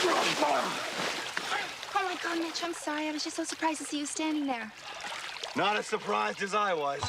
Oh my God, Mitch, I'm sorry. I was just so surprised to see you standing there. Not as surprised as I was.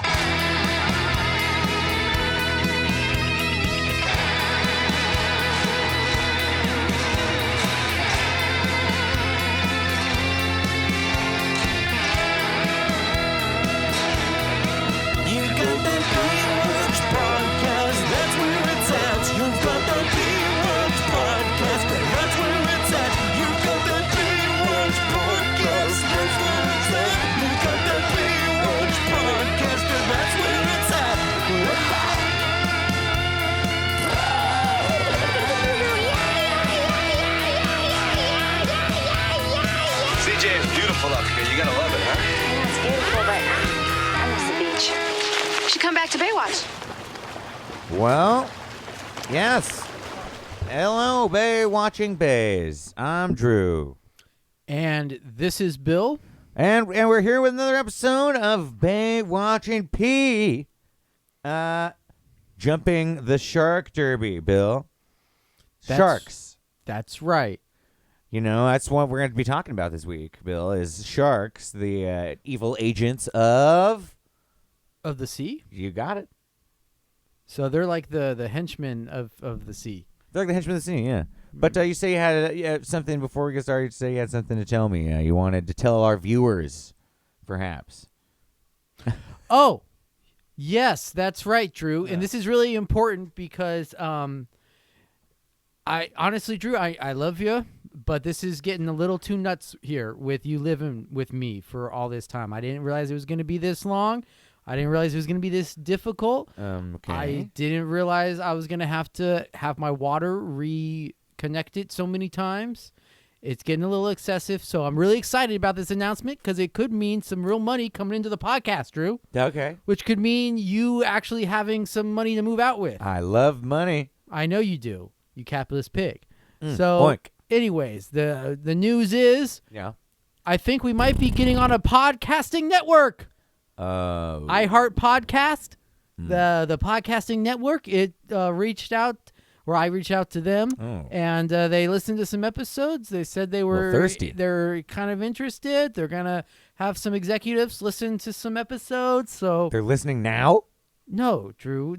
Up here. You're gonna love it, huh? I know it's beautiful, but I miss the beach. You should come back to Baywatch. Well, yes. Hello, Baywatching Bays. I'm Drew. And this is Bill. And we're here with another episode of Baywatching P. Jumping the Shark Derby, Bill. Sharks. That's right. You know, that's what we're going to be talking about this week, Bill, is sharks, the evil agents of the sea? You got it. So they're like the henchmen of the sea. They're like the henchmen of the sea, yeah. But you say you had something before we get started. You say you had something to tell me. You wanted to tell our viewers, perhaps. Oh, yes, that's right, Drew. Yeah. And this is really important because I honestly, Drew, I love you. But this is getting a little too nuts here with you living with me for all this time. I didn't realize it was going to be this long. I didn't realize it was going to be this difficult. Okay. I didn't realize I was going to have my water reconnected so many times. It's getting a little excessive. So I'm really excited about this announcement because it could mean some real money coming into the podcast, Drew. Okay. Which could mean you actually having some money to move out with. I love money. I know you do, you capitalist pig. So. Boink. Anyways, the news is, I think we might be getting on a podcasting network. iHeart Podcast, the podcasting network. It reached out, or I reached out to them, and they listened to some episodes. They said they were thirsty. They're kind of interested. They're gonna have some executives listen to some episodes. So they're listening now? No, Drew.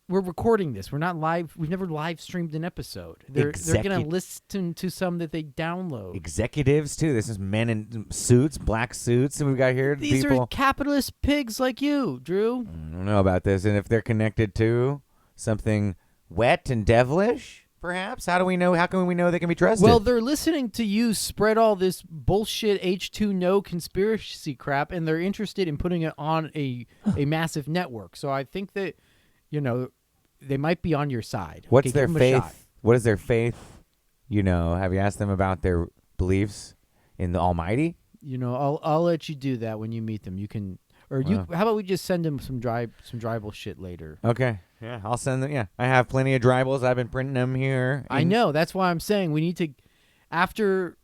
We're recording this. We're not live. We've never live streamed an episode. They're going to listen to some that they download. Executives, too. This is men in suits, black suits that we've got here. These are capitalist pigs like you, Drew. I don't know about this. And if they're connected to something wet and devilish, perhaps? How can we know they can be trusted? Well, they're listening to you spread all this bullshit H2No conspiracy crap, and they're interested in putting it on a massive network. So I think that, they might be on your side. What's their faith? What is their faith? Have you asked them about their beliefs in the Almighty? I'll let you do that when you meet them. You can, or you. How about we just send them some dribble shit later? Okay. Yeah, I'll send them. Yeah, I have plenty of dribles. I've been printing them here. I know. That's why I'm saying we need to, after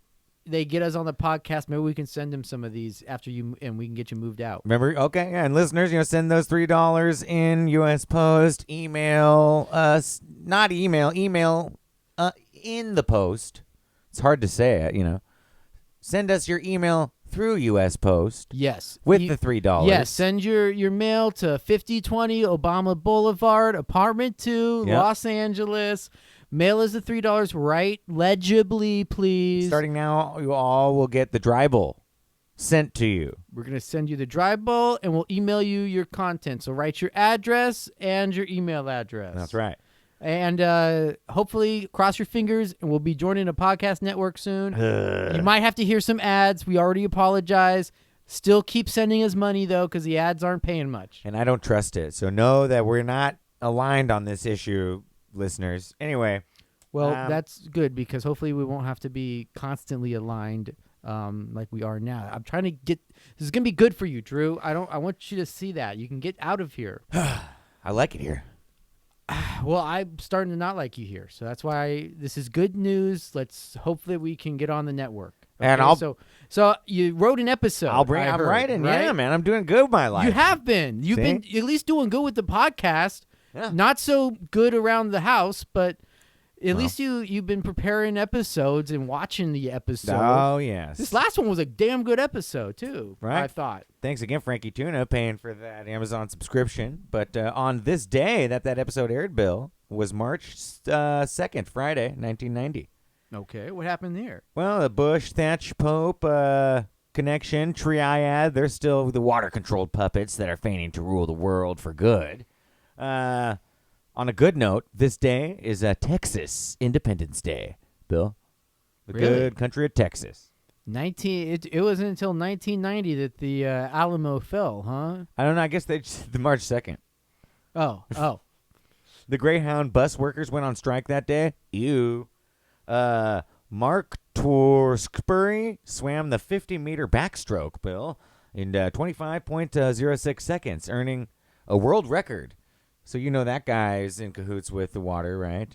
they get us on the podcast, maybe we can send them some of these after you, and we can get you moved out. Remember? Okay, yeah, and listeners, send those $3 in U.S. Post, email us, not email in the post. It's hard to say it, Send us your email through U.S. Post. Yes. With the $3. Yes, send your mail to 5020 Obama Boulevard, Apartment 2, Los Angeles. Mail is the $3. Write legibly, please. Starting now, you all will get the dribble sent to you. We're going to send you the dribble, and we'll email you your content. So write your address and your email address. That's right. And hopefully, cross your fingers, and we'll be joining a podcast network soon. You might have to hear some ads. We already apologize. Still keep sending us money, though, because the ads aren't paying much. And I don't trust it. So know that we're not aligned on this issue, listeners. Anyway. Well, that's good because hopefully we won't have to be constantly aligned like we are now. I'm trying to get – this is going to be good for you, Drew. I want you to see that. You can get out of here. I like it here. Well, I'm starting to not like you here. So that's why this is good news. Let's hope that we can get on the network. Okay? And so you wrote an episode. I'm writing. Right? Yeah, man. I'm doing good with my life. You have been. You've been at least doing good with the podcast. Yeah. Not so good around the house, but At least you've been preparing episodes and watching the episode. Oh, yes. This last one was a damn good episode, too, Right. I thought. Thanks again, Frankie Tuna, paying for that Amazon subscription. But on this day that episode aired, Bill, was March 2nd, Friday, 1990. Okay, what happened there? Well, the Bush-Thatch-Pope connection, triad, they're still the water-controlled puppets that are feigning to rule the world for good. On a good note, this day is Texas Independence Day, Bill. The Really? good country of Texas. It wasn't until 1990 that the Alamo fell, huh? I don't know. I guess the March 2nd. Oh. The Greyhound bus workers went on strike that day. Ew. Mark Tewksbury swam the 50-meter backstroke, Bill, in 25.06 seconds, earning a world record. So you know that guy's in cahoots with the water, right?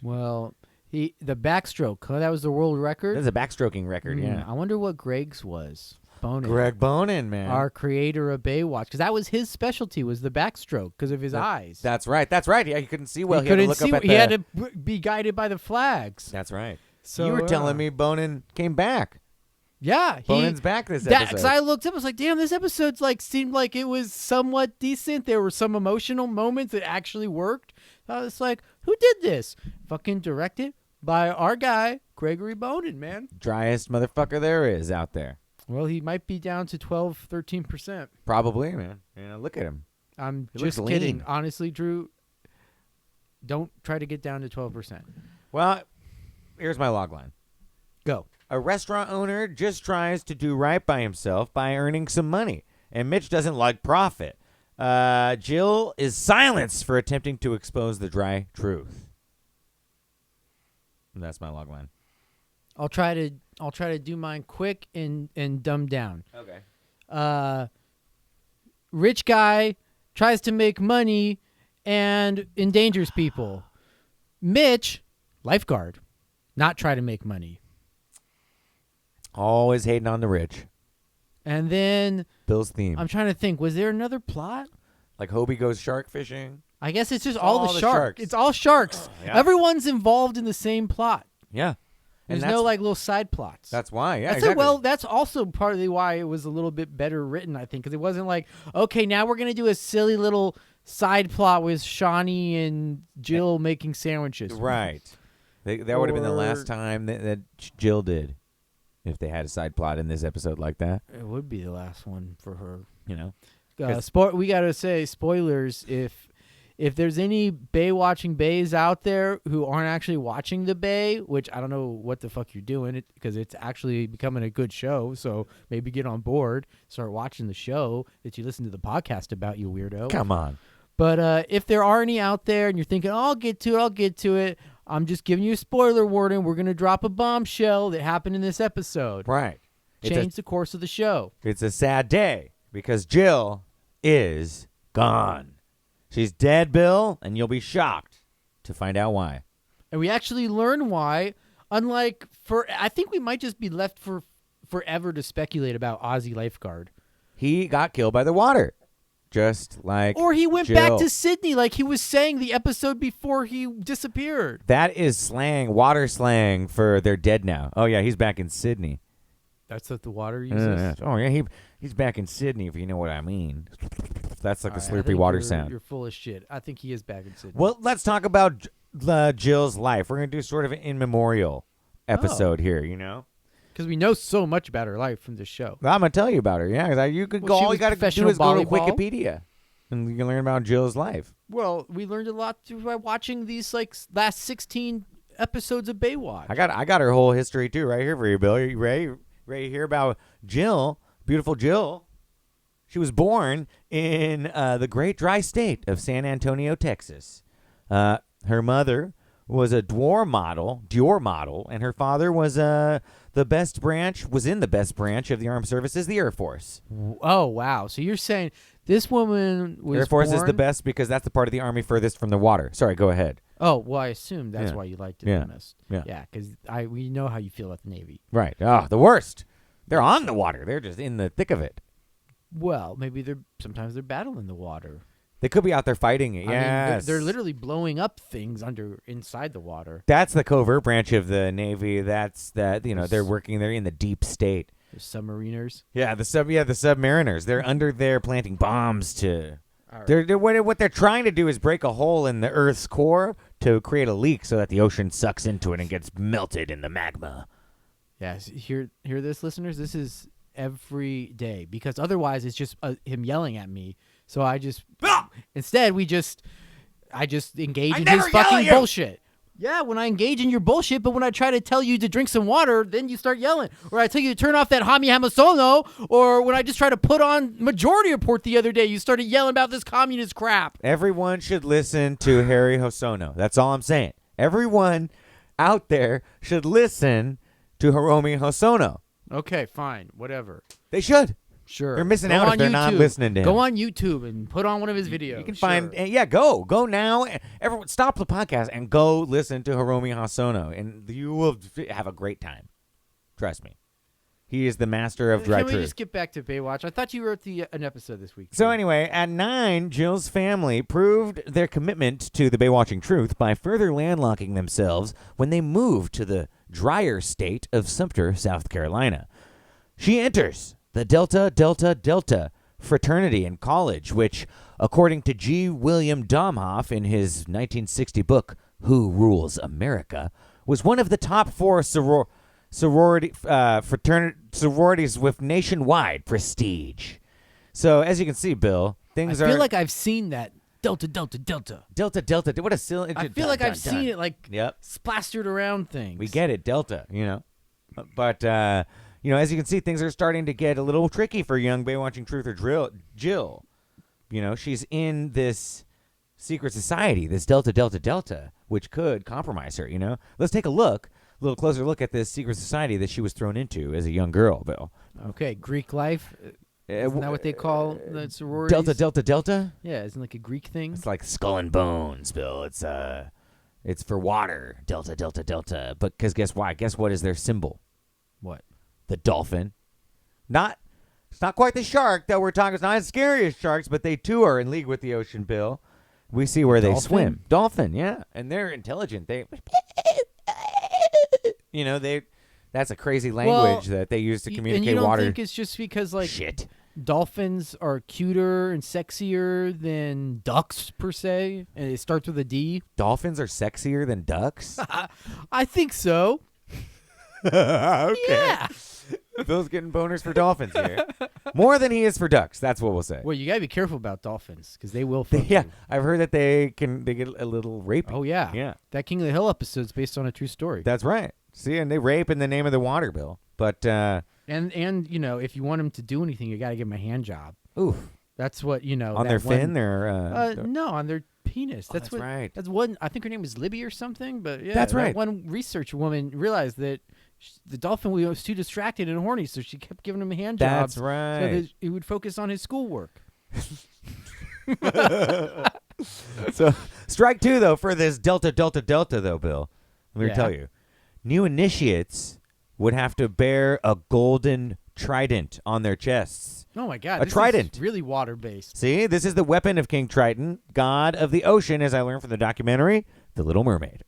Well, the backstroke, huh? That was the world record? That's a backstroking record, yeah. I wonder what Greg's was. Bonin. Greg Bonin, man. Our creator of Baywatch. Because that was his specialty, was the backstroke, because of his eyes. That's right. Yeah, he couldn't see well. He He had to couldn't look see. up at He had to be guided by the flags. That's right. So you were telling me Bonin came back. Yeah. Bonin's back this episode. Because I looked up, I was like, damn, this episode's seemed like it was somewhat decent. There were some emotional moments that actually worked. I was like, who did this? Fucking directed by our guy, Gregory Bonin, man. Driest motherfucker there is out there. Well, he might be down to 12, 13%. Probably, man. Look at him. I'm He just looks kidding. lean. Honestly, Drew, don't try to get down to 12%. Well, here's my logline. Go. A restaurant owner just tries to do right by himself by earning some money, and Mitch doesn't like profit. Jill is silenced for attempting to expose the dry truth. And that's my logline. I'll try to do mine quick and dumb down. Okay. Rich guy tries to make money and endangers people. Mitch, lifeguard, not try to make money. Always hating on the rich. And then Bill's theme. I'm trying to think, was there another plot? Like Hobie goes shark fishing. I guess it's just all the sharks. sharks. It's all sharks. Yeah. Everyone's involved in the same plot. Yeah. There's And no little side plots. That's why. Yeah, That's exactly. that's also partly why it was a little bit better written, I think, because it wasn't like, okay, now we're gonna do a silly little side plot with Shawnee and Jill making sandwiches. Right. That would have been the Or- last time that Jill did, if they had a side plot in this episode like that. It would be the last one for her. You know. We gotta say spoilers if there's any Baywatching bays out there who aren't actually watching the Bay, which I don't know what the fuck you're doing, because it's actually becoming a good show. So maybe get on board, start watching the show that you listen to the podcast about, you weirdo. Come on. But if there are any out there and you're thinking, I'll get to it, I'm just giving you a spoiler warning. We're gonna drop a bombshell that happened in this episode. Right. Change the course of the show. It's a sad day because Jill is gone. She's dead, Bill, and you'll be shocked to find out why. And we actually learn why, I think we might just be left for forever to speculate about Ozzy Lifeguard. He got killed by the water, just like Or he went Jill. back to Sydney like he was saying the episode before he disappeared. That is slang, water slang for they're dead now. Oh, yeah, he's back in Sydney. That's what the water uses? Oh, yeah, he's back in Sydney, if you know what I mean. That's like All the right, I slurpy think water you're- sound. You're full of shit. I think he is back in Sydney. Well, let's talk about Jill's life. We're going to do sort of an in memorial episode here, you know? Because we know so much about her life from this show. I'm going to tell you about her, yeah. 'Cause you could Well, go, she all was you got to do professional is go to volleyball. Wikipedia, and you can learn about Jill's life. Well, we learned a lot by watching these last 16 episodes of Baywatch. I got her whole history, too, right here for you, Bill. Are you ready to hear about Jill, beautiful Jill? She was born in the great dry state of San Antonio, Texas. Her mother was a Dior model, and her father was in the best branch of the armed services, the Air Force. Oh, wow. So you're saying this woman was Air Force is the born- best because that's the part of the Army furthest from the water. Sorry, go ahead. Oh, well, I assume that's Yeah. why you liked it Yeah. the most. Yeah. Yeah, because we know how you feel about the Navy. Right. Oh, the worst. They're on the water. They're just in the thick of it. Well, maybe sometimes they're battling the water. They could be out there fighting it. I mean, Yes. they're literally blowing up things inside the water. That's the covert branch of the Navy. That's that. They're working. They're in the deep state. The submariners. Yeah, the submariners. They're under there planting bombs to. All right. They're what they're trying to do is break a hole in the Earth's core to create a leak so that the ocean sucks into it and gets melted in the magma. Yes, hear this, listeners. This is every day because otherwise it's just him yelling at me. So I just instead I just engage in his fucking bullshit. Yeah, when I engage in your bullshit, but when I try to tell you to drink some water, then you start yelling. Or I tell you to turn off that Hami Hamasono, or when I just try to put on Majority Report the other day, you started yelling about this communist crap. Everyone should listen to Harry Hosono. That's all I'm saying. Everyone out there should listen to Hiromi Hosono. Okay, fine, whatever. They should. Sure. They're missing out if they're not listening to him. Go on YouTube and put on one of his videos. You can find, go now. Everyone, stop the podcast and go listen to Hiromi Hosono, and you will have a great time. Trust me. He is the master of dry truth. Can we truth. just get back to Baywatch? I thought you wrote an episode this week. So anyway, at 9, Jill's family proved their commitment to the Baywatching truth by further landlocking themselves when they moved to the drier state of Sumter, South Carolina. She enters the Delta Delta Delta fraternity in college, which, according to G. William Domhoff in his 1960 book, Who Rules America, was one of the top 4 sororities with nationwide prestige. So, as you can see, Bill, I feel like I've seen that. Delta, Delta, Delta. Delta, Delta. What a silly... I feel like I've seen it, splastered around things. We get it, Delta, But, as you can see, things are starting to get a little tricky for young Baywatching Truther Jill. She's in this secret society, this Delta, Delta, Delta, which could compromise her, Let's take a little closer look at this secret society that she was thrown into as a young girl, Bill. Okay, Greek life. Isn't that what they call the sororities? Delta, Delta, Delta? Yeah, isn't it like a Greek thing? It's like skull and bones, Bill. It's for water. Delta, Delta, Delta. But because guess why? Guess what is their symbol? What? The dolphin. It's not quite the shark that we're talking. It's not as scary as sharks, but they too are in league with the ocean, Bill. We see where they swim. Dolphin, yeah. And they're intelligent. That's a crazy language that they use to communicate and you don't water. think it's just because Shit. Dolphins are cuter and sexier than ducks per se, and it starts with a D? Dolphins are sexier than ducks? I think so. Okay. Yeah. Bill's getting boners for dolphins here. More than he is for ducks. That's what we'll say. Well, you gotta be careful about dolphins because they will fuck Yeah, you. I've heard that they get a little rapey. Oh yeah. Yeah. That King of the Hill episode is based on a true story. That's right. See, and they rape in the name of the water, Bill. But and if you want them to do anything, you gotta give them a hand job. oof. That's what On their fin, their no, on their penis. that's what, right. That's one. I think her name was Libby or something. But yeah, That's that right. One research woman realized that the dolphin was too distracted and horny, so she kept giving him a hand job. That's right. So that he would focus on his schoolwork. So strike 2 though for this Delta Delta Delta though, Bill. Let me tell you, new initiates would have to bear a golden trident on their chests. Oh my God! A this trident. is really water based. See, this is the weapon of King Triton, god of the ocean, as I learned from the documentary The Little Mermaid.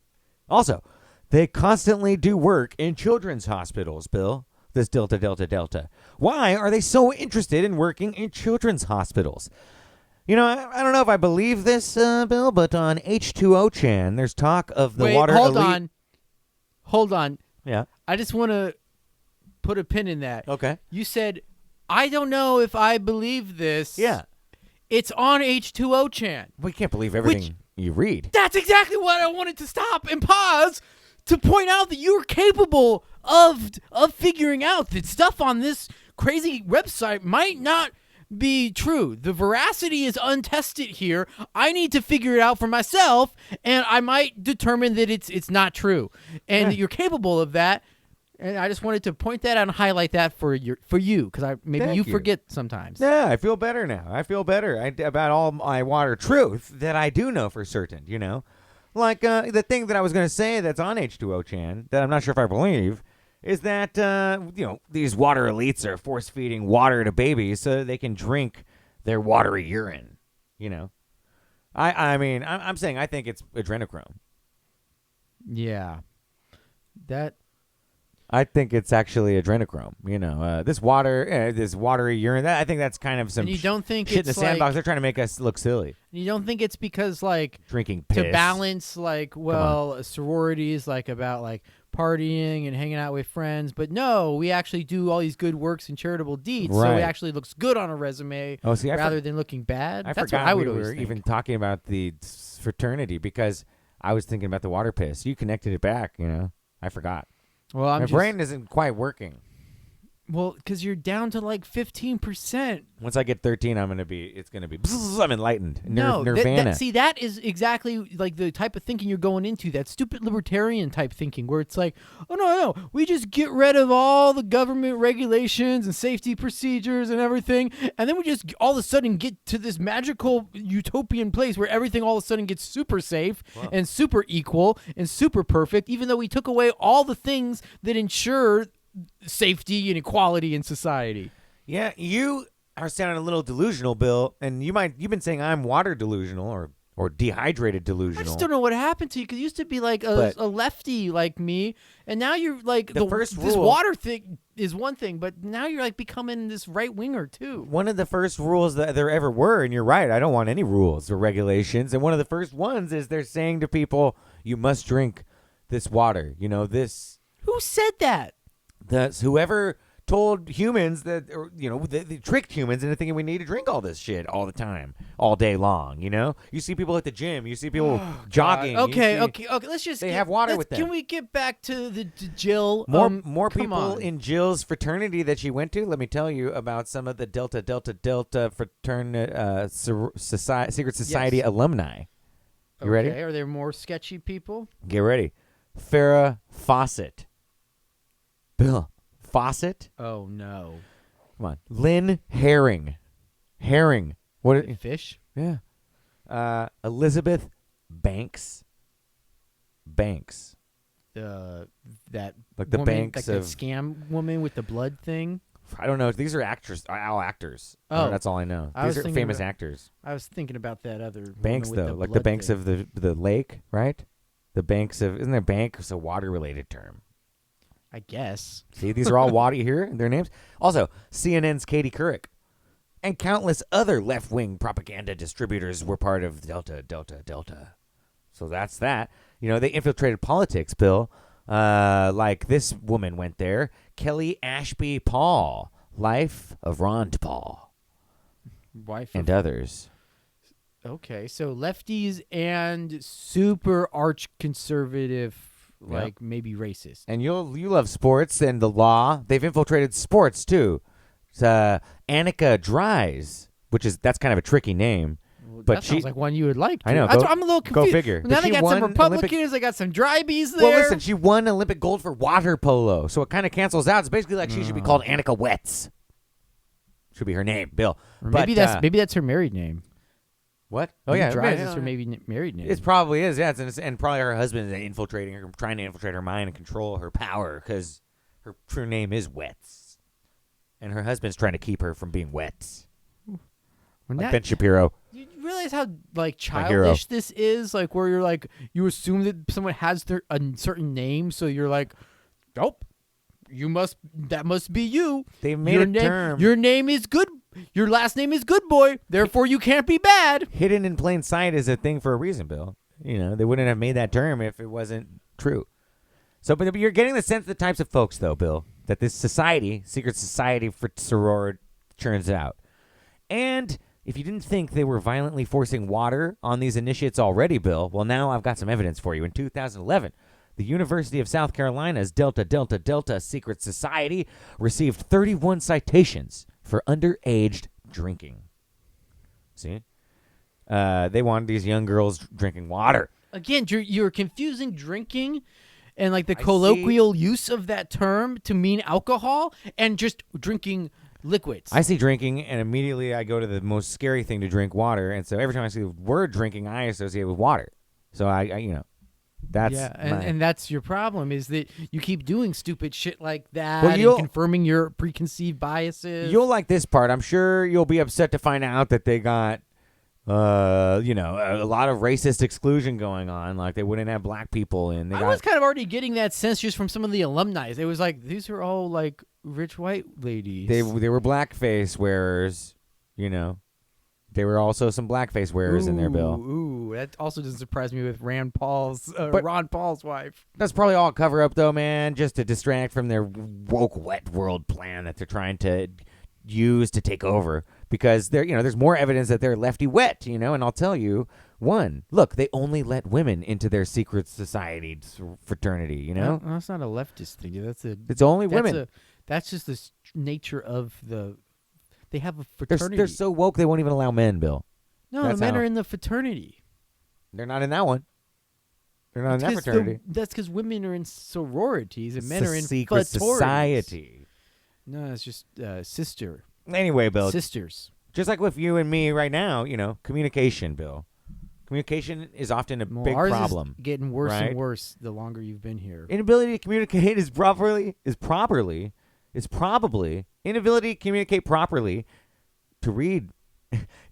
Also, they constantly do work in children's hospitals, Bill. This Delta Delta Delta. Why are they so interested in working in children's hospitals? I don't know if I believe this, Bill, but on H2O-chan, there's talk of the water elite. Hold on. Yeah. I just want to put a pin in that. Okay. You said, I don't know if I believe this. Yeah. It's on H2O-chan. We can't believe everything you read. That's exactly what I wanted to stop and pause to point out that you're capable of figuring out that stuff on this crazy website might not be true. The veracity is untested here. I need to figure it out for myself, and I might determine that it's not true. And that you're capable of that. And I just wanted to point that out and highlight that for you, because maybe you forget sometimes. Yeah, I feel better now. I feel better about all my water truth that I do know for certain, Like the thing that I was going to say that's on H2O-chan that I'm not sure if I believe is that, these water elites are force-feeding water to babies so that they can drink their watery urine, I mean, I'm saying I think it's adrenochrome. Yeah. That. I think it's actually adrenochrome. You know, this watery urine. I think that's kind of some And you don't think shit in the it's sandbox. like- They're trying to make us look silly. You don't think it's because like Drinking piss. to balance like sororities like about like partying and hanging out with friends, but no, we actually do all these good works and charitable deeds, so Right. it actually looks good on a resume rather than looking bad. I That's forgot what I would we always were think. even talking about the fraternity because I was thinking about the water piss. You connected it back, you know. I forgot. Well, My brain isn't quite working. Well, because you're down to like 15%. Once I get 13, it's gonna be. I'm enlightened. No, Nirvana. that is exactly like the type of thinking you're going into. That stupid libertarian type thinking, where it's like, oh no, we just get rid of all the government regulations and safety procedures and everything, and then we just all of a sudden get to this magical utopian place where everything all of a sudden gets super safe and super equal and super perfect, even though we took away all the things that ensure safety and equality in society. Yeah, you are sounding a little delusional, Bill, and you've been saying I'm water delusional or dehydrated delusional. I just don't know what happened to you because you used to be like a lefty like me, and now you're like this water thing is one thing, but now you're like becoming this right winger too. One of the first rules that there ever were, and you're right, I don't want any rules or regulations, and one of the first ones is they're saying to people, you must drink this water. You know, this. Who said that? That's whoever told humans that, or, you know, they tricked humans into thinking we need to drink all this shit all the time, all day long. You know, you see people at the gym, you see people jogging. Okay. Let's just have water with them. Can we get back to the Jill? More come people on. in Jill's fraternity that she went to. Let me tell you about some of the Delta secret society alumni. You ready? Are there more sketchy people? Get ready. Farrah Fawcett. Bill Fawcett. Oh no. Come on. Lynn Herring. What? Fish? Yeah. Elizabeth Banks. That Like the woman, banks like of that scam woman with the blood thing. I don't know. These are all actors. Oh. That's all I know. I was These are thinking famous about- actors. I was thinking about that other Banks woman with though, the like the blood banks thing. of the lake, right? The banks of isn't there bank? It's a water related term. I guess. See, these are all water here. Their names. Also, CNN's Katie Couric and countless other left-wing propaganda distributors were part of Delta. So that's that. You know, they infiltrated politics, Bill. Like this woman went there, Kelly Ashby Paul, life of Ron Paul, Wife and of, others. okay, so lefties and super arch conservative, like maybe racist. And you love sports and the law. They've infiltrated sports too. It's, Annika Dries, that's kind of a tricky name. But that sounds like one you would like. I know. That's I'm a little confused. Go figure. Now She they got some won Republicans. They got some drybees there. Well, listen, she won Olympic gold for water polo, so it kind of cancels out. It's basically like she should be called Annika Wetz. Should be her name, Bill. Or But, maybe that's her married name. what? Maybe yeah, Dries yeah, is her married name. It probably is. Yeah, and probably her husband is infiltrating her, trying to infiltrate her mind and control her power because her true name is Wetz, and her husband's trying to keep her from being Wetz. Like Ben Shapiro. You realize how like My hero. childish this is? Like where you're like you assume that someone has a certain name, so you're like, nope, that must be you. They made your a name, term. Your name is good. Your last name is Good Boy. Therefore, you can't be bad. Hidden in plain sight is a thing for a reason, Bill. You know, they wouldn't have made that term if it wasn't true. So, but you're getting the sense of the types of folks, though, Bill, that this society, secret society for sorority, churns out. And if you didn't think they were violently forcing water on these initiates already, Bill, well, now I've got some evidence for you. In 2011, the University of South Carolina's Delta Secret Society received 31 citations for underage drinking. See? They wanted these young girls drinking water. Again, you're confusing drinking and like the colloquial use of that term to mean alcohol and just drinking liquids. I see drinking, and immediately I go to the most scary thing to drink, water. And so every time I see the word drinking, I associate with water. So I that's and that's your problem is that you keep doing stupid shit like that Well, and confirming your preconceived biases. You'll like this part. I'm sure you'll be upset to find out that they got a lot of racist exclusion going on. Like they wouldn't have black people in. I was kind of already getting that sense just from some of the alumni. It was like, these are all like rich white ladies. They were blackface wearers, They were also some blackface wearers in there, Bill. Ooh, that also doesn't surprise me with Ron Paul's wife. That's probably all cover up, though, man, just to distract from their woke wet world plan that they're trying to use to take over. Because there's more evidence that they're lefty wet, and I'll tell you, one, look, they only let women into their secret society fraternity, No, that's not a leftist thing. It's only women. That's just the nature of the. They have a fraternity. They're so woke they won't even allow men, Bill. No, the men are in the fraternity. They're not in that one. They're not in that fraternity. That's because women are in sororities and men are in secret society. No, it's just sister. Anyway, Bill. Sisters. Just like with you and me right now, communication, Bill. Communication is often a big ours problem. Is getting worse and worse the longer you've been here. Inability to communicate is probably inability to communicate properly. To read,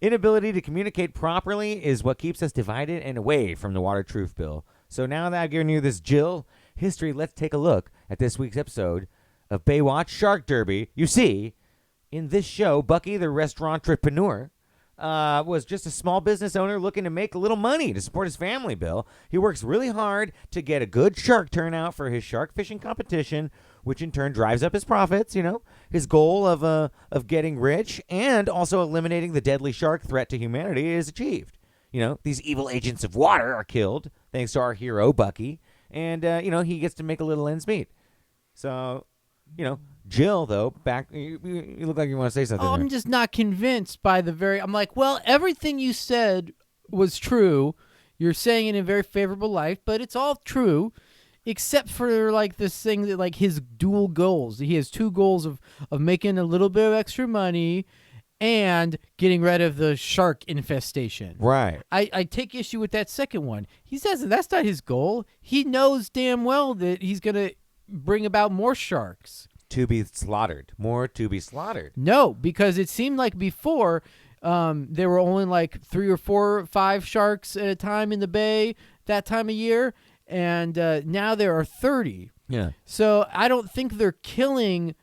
inability to communicate properly is what keeps us divided and away from the water truth, Bill. So now that I've given you this Jill history, let's take a look at this week's episode of Baywatch Shark Derby. You see, in this show, Bucky, the restaurant entrepreneur, was just a small business owner looking to make a little money to support his family, Bill. He works really hard to get a good shark turnout for his shark fishing competition, which in turn drives up his profits, His goal of getting rich and also eliminating the deadly shark threat to humanity is achieved. These evil agents of water are killed thanks to our hero, Bucky, and, he gets to make a little ends meet. So, Jill, though, you look like you want to say something. Oh, there. I'm just not convinced by I'm like, well, everything you said was true. You're saying it in a very favorable light, but it's all true, except for like this thing that like his dual goals. He has two goals of making a little bit of extra money and getting rid of the shark infestation. Right. I take issue with that second one. He says that's not his goal. He knows damn well that he's going to bring about more sharks. To be slaughtered. More to be slaughtered. No, because it seemed like before there were only like 3 or 4 or 5 sharks at a time in the bay that time of year, and now there are 30. Yeah. So I don't think they're killing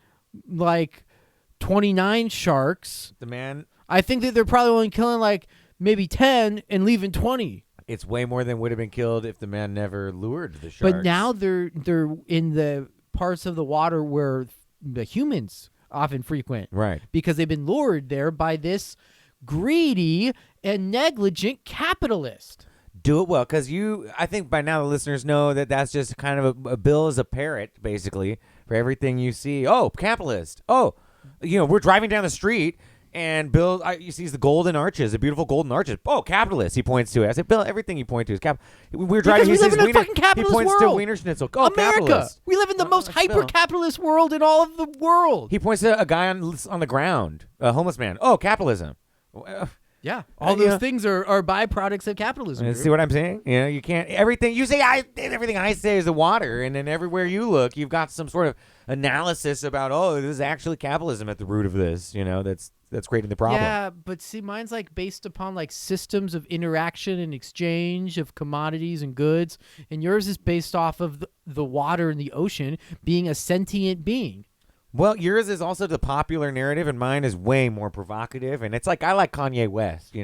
like 29 sharks. I think that they're probably only killing like maybe 10 and leaving 20. It's way more than would have been killed if the man never lured the sharks. But now they're in the parts of the water where the humans often frequent. Right. Because they've been lured there by this greedy and negligent capitalist. Do it well, because I think by now the listeners know that that's just kind of a bill as a parrot, basically, for everything you see. Oh, capitalist. Oh, we're driving down the street, and Bill, he sees the golden arches, the beautiful golden arches. Oh, capitalist, he points to it. I said, Bill, everything you point to is capitalist. We're driving. Because we live in a fucking capitalist world. He points world. to Wiener Schnitzel. Oh, America. Capitalist. We live in the most hyper-capitalist world in all of the world. He points to a guy on the ground, a homeless man. Oh, capitalism. Yeah, all those things are byproducts of capitalism. See what I'm saying? You can't everything you say. Everything I say is the water, and then everywhere you look, you've got some sort of analysis about. Oh, this is actually capitalism at the root of this. That's creating the problem. Yeah, but see, mine's like based upon like systems of interaction and exchange of commodities and goods, and yours is based off of the water and the ocean being a sentient being. Well, yours is also the popular narrative, and mine is way more provocative. And it's like I like Kanye West.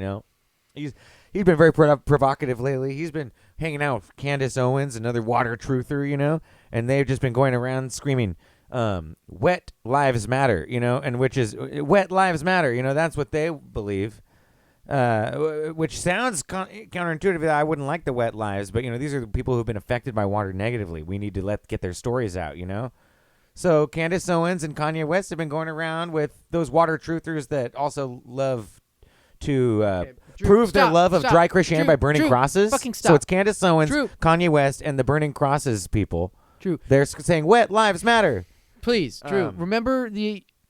He's been very provocative lately. He's been hanging out with Candace Owens, another water truther, and they've just been going around screaming, "Wet lives matter," and which is wet lives matter. That's what they believe, which sounds counterintuitive. I wouldn't like the wet lives, but these are the people who've been affected by water negatively. We need to get their stories out. So Candace Owens and Kanye West have been going around with those water truthers that also love to prove their love of dry Christianity by burning crosses. Fucking stop. So it's Candace Owens, Drew. Kanye West, and the burning crosses people. Drew. They're saying wet lives matter. Please, Drew. Remember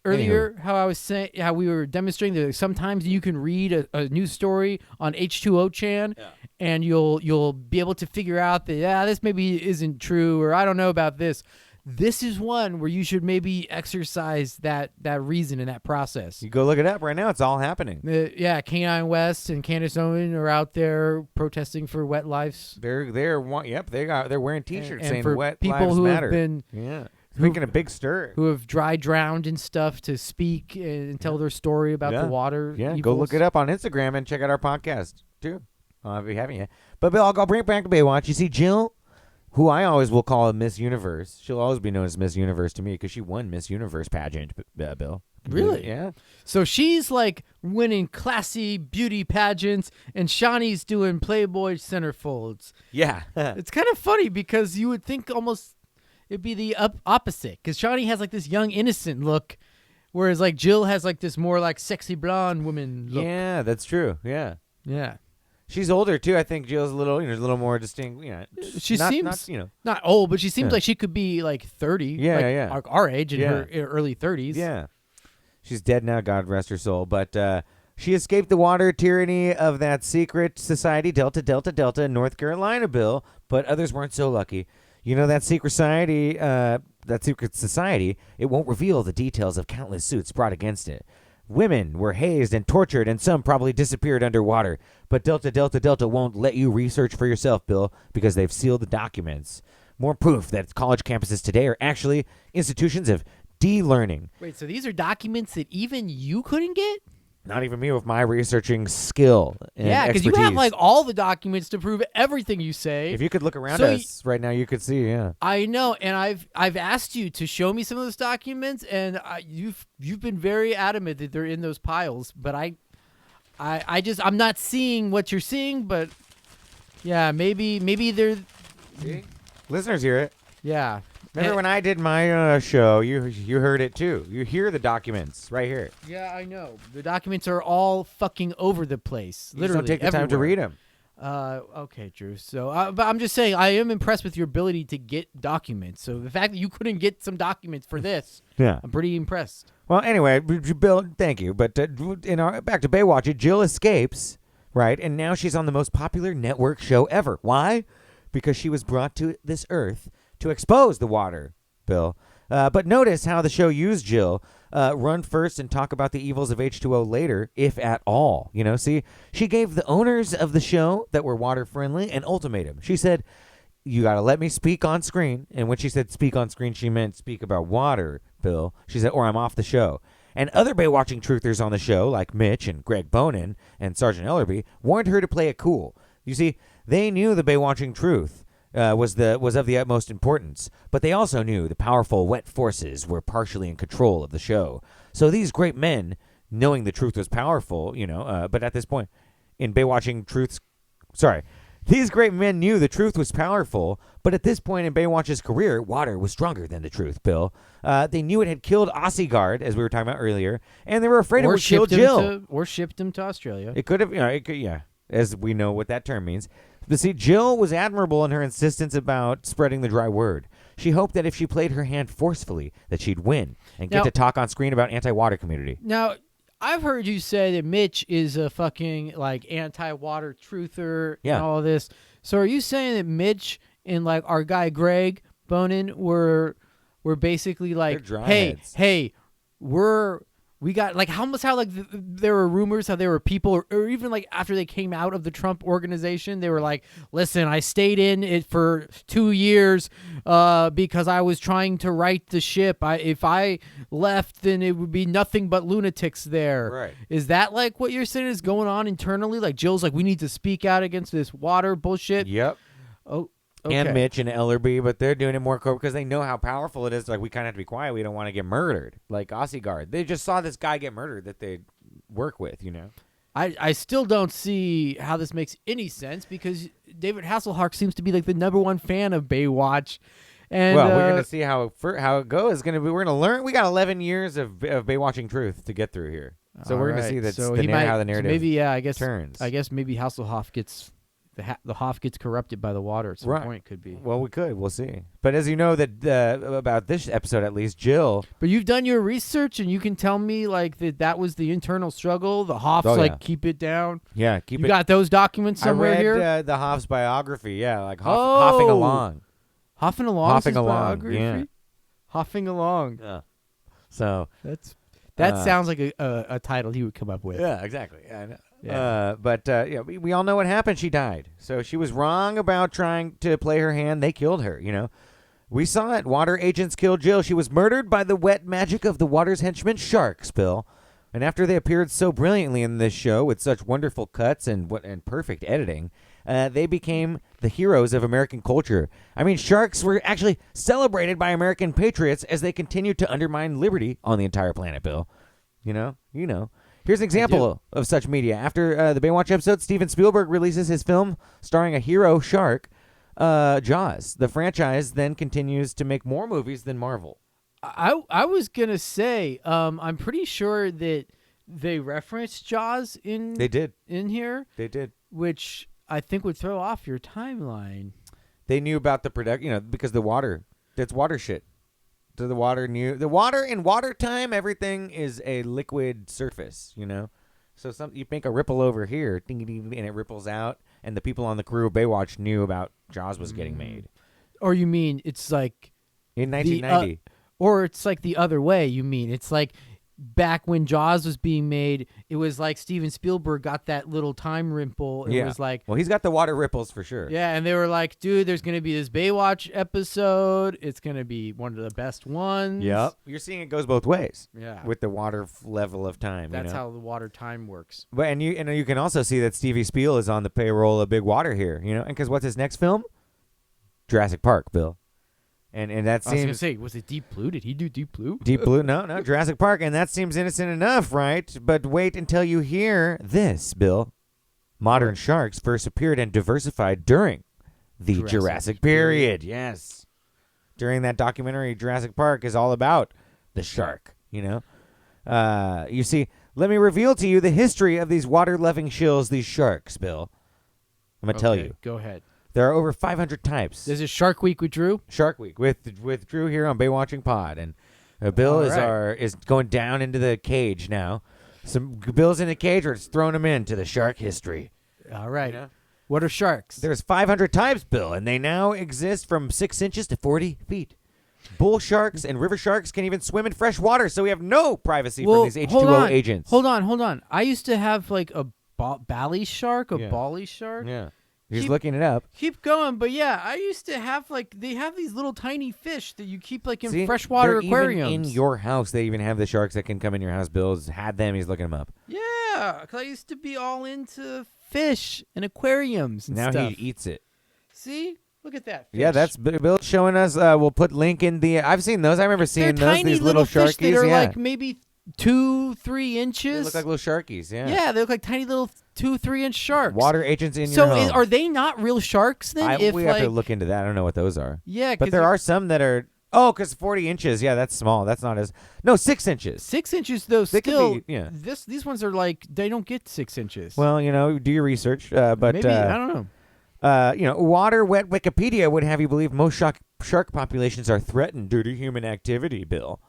earlier how I was saying how we were demonstrating that sometimes you can read a news story on H2O Chan, and you'll be able to figure out that this maybe isn't true, or I don't know about this. this is one where you should maybe exercise that reason and that process. You go look it up right now. It's all happening. Yeah, K9 West and Candace Owen are out there protesting for wet lives. They're wearing T-shirts And saying for "Wet people Lives who Matter." have been making a big stir. who have dry drowned and stuff to speak and tell their story about the water. Yeah, evils. go look it up on Instagram and check out our podcast too. I'll be having you. But Bill, I'll bring it back to Baywatch. You see, Jill, who I always will call a Miss Universe. She'll always be known as Miss Universe to me because she won Miss Universe pageant, Bill. Really? Yeah. So she's like winning classy beauty pageants, and Shawnee's doing Playboy centerfolds. Yeah. It's kind of funny because you would think almost it'd be the opposite, because Shawnee has like this young innocent look, whereas like Jill has like this more like sexy blonde woman look. Yeah, that's true. Yeah. Yeah. She's older too. I think Jill's a little more distinct. She not, seems not, not old, but she seems like she could be like 30. Yeah, like, yeah. like our age in her early 30s. Yeah. She's dead now, God rest her soul. But she escaped the water tyranny of that secret society, Delta, Delta, Delta, in North Carolina, Bill. But others weren't so lucky. You know, that secret society, it won't reveal the details of countless suits brought against it. Women were hazed and tortured, and some probably disappeared underwater. But Delta, Delta, Delta won't let you research for yourself, Bill, because they've sealed the documents. More proof that college campuses today are actually institutions of de-learning. Wait, so these are documents that even you couldn't get? Not even me with my researching skill and because you expertise. have like all the documents to prove everything you say. If you could look around So us right now, you could see, yeah. I know, and I've asked you to show me some of those documents, and you've been very adamant that they're in those piles. But I'm not seeing what you're seeing. But yeah, maybe they're See? Listeners hear it. yeah. Remember when I did my show, you heard it too. You hear the documents right here. Yeah, I know. The documents are all fucking over the place. You just Literally, don't take the time to read them. Okay, Drew. So, but I'm just saying, I am impressed with your ability to get documents. So the fact that you couldn't get some documents for this, Yeah. I'm pretty impressed. Well, anyway, Bill, thank you. But back to Baywatch, Jill escapes, right? And now she's on the most popular network show ever. Why? Because she was brought to this earth to expose the water, Bill. But notice how the show used Jill. Run first and talk about the evils of H2O later, if at all. You know, see, she gave the owners of the show that were water friendly an ultimatum. She said, you got to let me speak on screen. And when she said speak on screen, she meant speak about water, Bill. She said, or I'm off the show. And other Baywatching truthers on the show, like Mitch and Greg Bonin and Sergeant Ellerby, warned her to play it cool. You see, they knew the Baywatching truth was of the utmost importance, but they also knew the powerful wet forces were partially in control of the show. So these great men, knowing the truth was powerful, but at this point in Baywatching these great men knew the truth was powerful, but at this point in Baywatch's career, water was stronger than the truth, Bill. They knew it had killed Aussie Guard, as we were talking about earlier, and they were afraid it would kill Jill. Or shipped him to Australia. It could have, as we know what that term means. But see, Jill was admirable in her insistence about spreading the dry word. She hoped that if she played her hand forcefully, that she'd win and get to talk on screen about anti-water community. Now, I've heard you say that Mitch is a fucking like anti-water truther and all of this. So are you saying that Mitch and like our guy Greg Bonin were basically like, hey, we got like how there were rumors how there were people or even like after they came out of the Trump organization, they were like, listen, I stayed in it for 2 years because I was trying to right the ship. If I left, then it would be nothing but lunatics there. Right. Is that like what you're saying is going on internally? Like Jill's like, we need to speak out against this water bullshit. Yep. Oh. Okay. And Mitch and Ellerby, but they're doing it more because they know how powerful it is. Like, we kind of have to be quiet. We don't want to get murdered. Like Aussie Guard. They just saw this guy get murdered that they work with, I still don't see how this makes any sense because David Hasselhoff seems to be like the #1 fan of Baywatch. And, well, we're going to see how it goes. We're going to learn. We got 11 years of Baywatching truth to get through here. So we're going to see that how the narrative turns. I guess maybe Hasselhoff gets... The Hoff gets corrupted by the water at some point, could be. Well, we'll see. But as you know, that about this episode at least, Jill. But you've done your research, and you can tell me like that was the internal struggle. The Hoffs keep it down. Yeah, keep it. You got those documents somewhere here. I read the Hoff's biography. Yeah, like Hoffing along. Hoffing along. Hoffing along. Biography? Yeah. Hopping along. Yeah. So That sounds like a title he would come up with. yeah, exactly. I know. Yeah. But we all know what happened. She died. So she was wrong about trying to play her hand. They killed her, We saw it. Water agents killed Jill. She was murdered by the wet magic of the water's henchmen, sharks, Bill. And after they appeared so brilliantly in this show with such wonderful cuts and perfect editing, they became the heroes of American culture. I mean, sharks were actually celebrated by American patriots as they continued to undermine liberty on the entire planet, Bill. You know. Here's an example of such media. After the Baywatch episode, Steven Spielberg releases his film starring a hero shark, Jaws. The franchise then continues to make more movies than Marvel. I was gonna say, I'm pretty sure that they referenced Jaws in here. They did, which I think would throw off your timeline. They knew about the production, because the water. That's water shit. So the water in water time, everything is a liquid surface. So you make a ripple over here, ding, ding, ding, and it ripples out, and the people on the crew of Baywatch knew about Jaws was getting made. Or you mean it's like in 1990? Or it's like the other way, you mean. It's like back when Jaws was being made, it was like Steven Spielberg got that little time ripple. It was like... Well, he's got the water ripples for sure. Yeah, and they were like, dude, there's going to be this Baywatch episode. It's going to be one of the best ones. Yep. You're seeing it goes both ways. Yeah. With the water level of time. That's how the water time works. But and you can also see that Stevie Spiel is on the payroll of Big Water here, And because what's his next film? Jurassic Park, Bill. And that seems... I was going to say, was it Deep Blue? Did he do Deep Blue? Deep Blue? No, Jurassic Park. And that seems innocent enough, right? But wait until you hear this, Bill. Modern sharks first appeared and diversified during the Jurassic period. Yes. During that documentary, Jurassic Park is all about the shark, You see, let me reveal to you the history of these water-loving shills, these sharks, Bill. I'm going to tell you. Go ahead. There are over 500 types. This is Shark Week with Drew? Shark Week with Drew here on Baywatching Pod. And Bill is going down into the cage now. Bill's in the cage. We're just throwing him into the shark history. All right. What are sharks? There's 500 types, Bill, and they now exist from 6 inches to 40 feet. Bull sharks and river sharks can even swim in fresh water, so we have no privacy from these H2O agents. Hold on. I used to have like a bally shark, bally shark. Yeah. He's looking it up. Keep going, but yeah, I used to have they have these little tiny fish that you keep in freshwater aquariums. Even in your house, they even have the sharks that can come in your house. Bill's had them. He's looking them up. Yeah, because I used to be all into fish and aquariums and stuff. Now he eats it. See? Look at that fish. Yeah, that's Bill showing us. We'll put link in the... I've seen those. I remember seeing They're those. Tiny these little fish sharkies. that are like maybe 2-3 inches. They look like little sharkies, yeah. Yeah, they look like tiny little 2-3 inch sharks. Water agents in your home. So are they not real sharks then? We have to look into that. I don't know what those are. Yeah, but there are some that are... Oh, because 40 inches. Yeah, that's small. That's not as... No, 6 inches. 6 inches, though, they still... Could be, yeah. These ones are like... They don't get 6 inches. Well, do your research. But maybe, I don't know. Water wet Wikipedia would have you believe most shark populations are threatened due to human activity, Bill.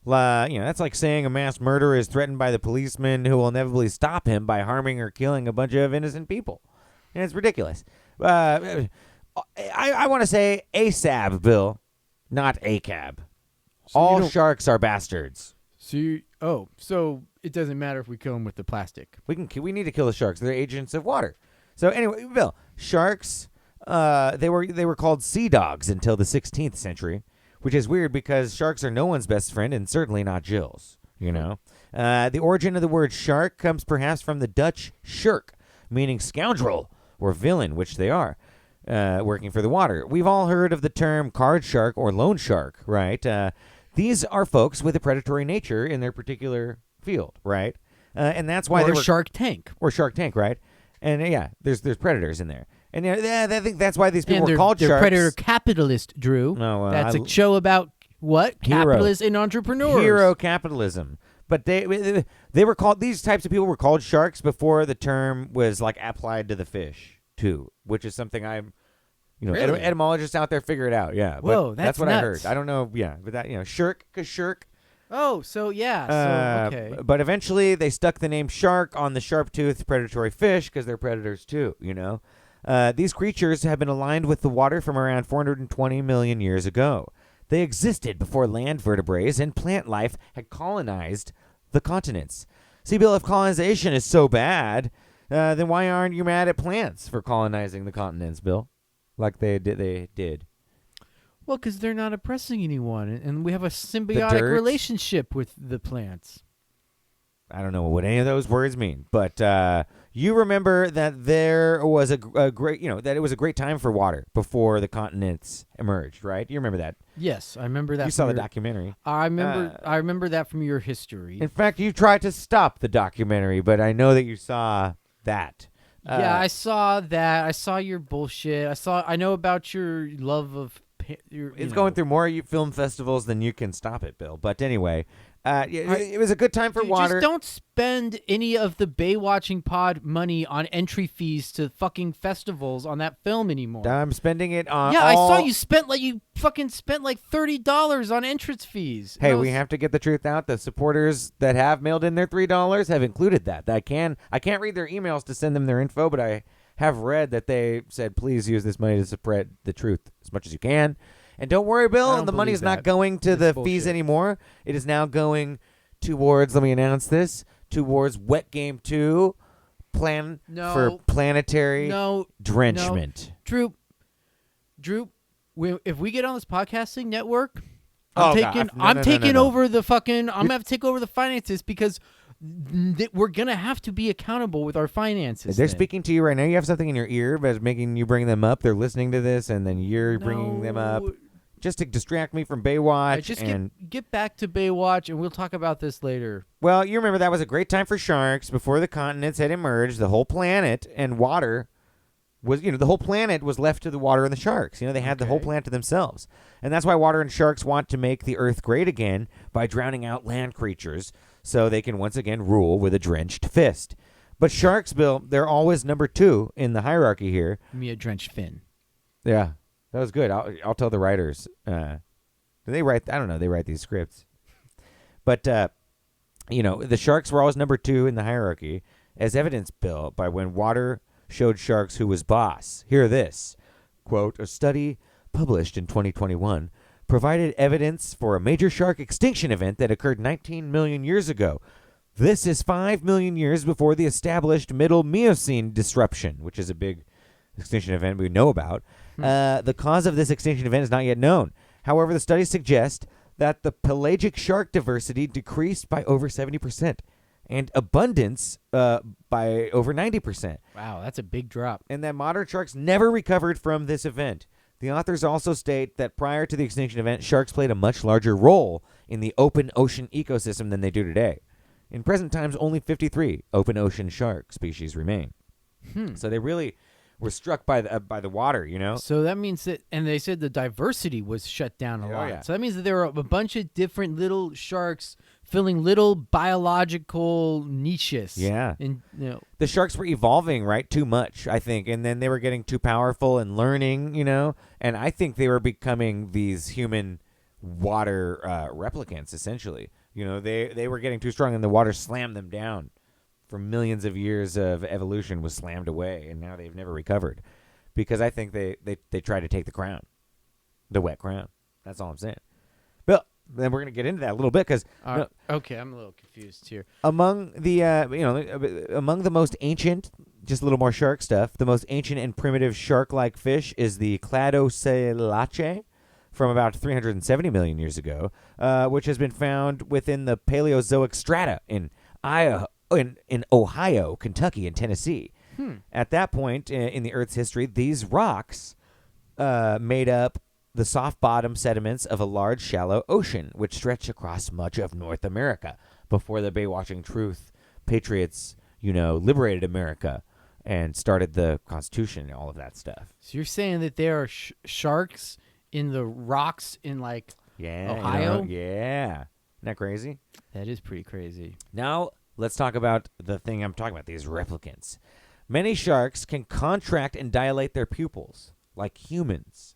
That's like saying a mass murderer is threatened by the policeman who will inevitably stop him by harming or killing a bunch of innocent people. And it's ridiculous. I want to say ASAB, Bill, not ACAB. So all sharks are bastards. So it doesn't matter if we kill them with the plastic. We need to kill the sharks. They're agents of water. So anyway, Bill, sharks, they were called sea dogs until the 16th century, which is weird because sharks are no one's best friend and certainly not Jill's, The origin of the word shark comes perhaps from the Dutch schurk, meaning scoundrel or villain, which they are, working for the water. We've all heard of the term card shark or loan shark, right? These are folks with a predatory nature in their particular field, right? And that's why they were Shark Tank. Or Shark Tank, right? And there's predators in there. And I think that's why these people were called sharks. They're predator capitalist, Drew. No, that's a show about what? Capitalists and entrepreneurs. Hero capitalism. But they were called, these types of people were called sharks before the term was like applied to the fish too, which is something I'm, really? Etymologists out there figure it out. Yeah. Whoa, that's what nuts. I heard. I don't know. Yeah. But that, shirk, cause shirk. Oh, so yeah. Okay. But eventually they stuck the name shark on the sharp-toothed predatory fish because they're predators too, These creatures have been aligned with the water from around 420 million years ago. They existed before land vertebrates and plant life had colonized the continents. See, Bill, if colonization is so bad, then why aren't you mad at plants for colonizing the continents, Bill? Like they did. Well, because they're not oppressing anyone, and we have a symbiotic relationship with the plants. I don't know what any of those words mean, but you remember that there was a great, that it was a great time for water before the continents emerged, right? You remember that? Yes, I remember that. You saw the documentary. I remember that from your history. In fact, you tried to stop the documentary, but I know that you saw that. Yeah, I saw that. I saw your bullshit. I know about your love of. It's going through more film festivals than you can stop it, Bill. But anyway, it was a good time for water. Just don't spend any of the Baywatching pod money on entry fees to fucking festivals on that film anymore. I'm spending it on. Yeah, I saw you spent like $30 on entrance fees. Hey, we have to get the truth out. The supporters that have mailed in their $3 have included that. I can't read their emails to send them their info, but I have read that they said, please use this money to spread the truth as much as you can. And don't worry, Bill, the money is not going to the fees anymore. It is now going towards, let me announce this, towards Wet Game 2 for planetary drenchment. Drew, if we get on this podcasting network, I'm taking over the fucking, I'm going to have to take over the finances because we're going to have to be accountable with our finances. They're speaking to you right now. You have something in your ear that's making you bring them up. They're listening to this, and then you're bringing them up just to distract me from Baywatch. Get back to Baywatch, and we'll talk about this later. Well, you remember that was a great time for sharks before the continents had emerged. The whole planet and water was, the whole planet was left to the water and the sharks. They had the whole planet to themselves. And that's why water and sharks want to make the earth great again by drowning out land creatures, so they can once again rule with a drenched fist. But sharks, Bill, they're always number 2 in the hierarchy here. Me a drenched fin. Yeah, that was good. I'll tell the writers. They write. I don't know. They write these scripts. But the sharks were always number 2 in the hierarchy, as evidenced, Bill, by when water showed sharks who was boss. Hear this quote: "A study published in 2021." provided evidence for a major shark extinction event that occurred 19 million years ago. This is 5 million years before the established Middle Miocene disruption, which is a big extinction event we know about. The cause of this extinction event is not yet known. However, the studies suggest that the pelagic shark diversity decreased by over 70% and abundance by over 90%. Wow, that's a big drop. And that modern sharks never recovered from this event. The authors also state that prior to the extinction event, sharks played a much larger role in the open ocean ecosystem than they do today. In present times, only 53 open ocean shark species remain. So they really were struck by the water, So that means that, and they said the diversity was shut down a lot. Yeah. So that means that there are a bunch of different little sharks filling little biological niches. Yeah. And the sharks were evolving, right, too much, I think, and then they were getting too powerful and learning, and I think they were becoming these human water replicants, essentially. They were getting too strong, and the water slammed them down. For millions of years of evolution was slammed away, and now they've never recovered, because I think they tried to take the crown, the wet crown. That's all I'm saying. But then we're gonna get into that a little bit, because okay, I'm a little confused here. Among the among the most ancient, just a little more shark stuff. The most ancient and primitive shark-like fish is the Cladocellaceae, from about 370 million years ago, which has been found within the Paleozoic strata in Ohio, Kentucky, and Tennessee. At that point in the Earth's history, these rocks made up the soft-bottom sediments of a large, shallow ocean, which stretched across much of North America before the Baywatching Truth patriots, liberated America and started the Constitution and all of that stuff. So you're saying that there are sharks in the rocks in, Ohio? Yeah. Isn't that crazy? That is pretty crazy. Now, let's talk about the thing I'm talking about, these replicants. Many sharks can contract and dilate their pupils, like humans,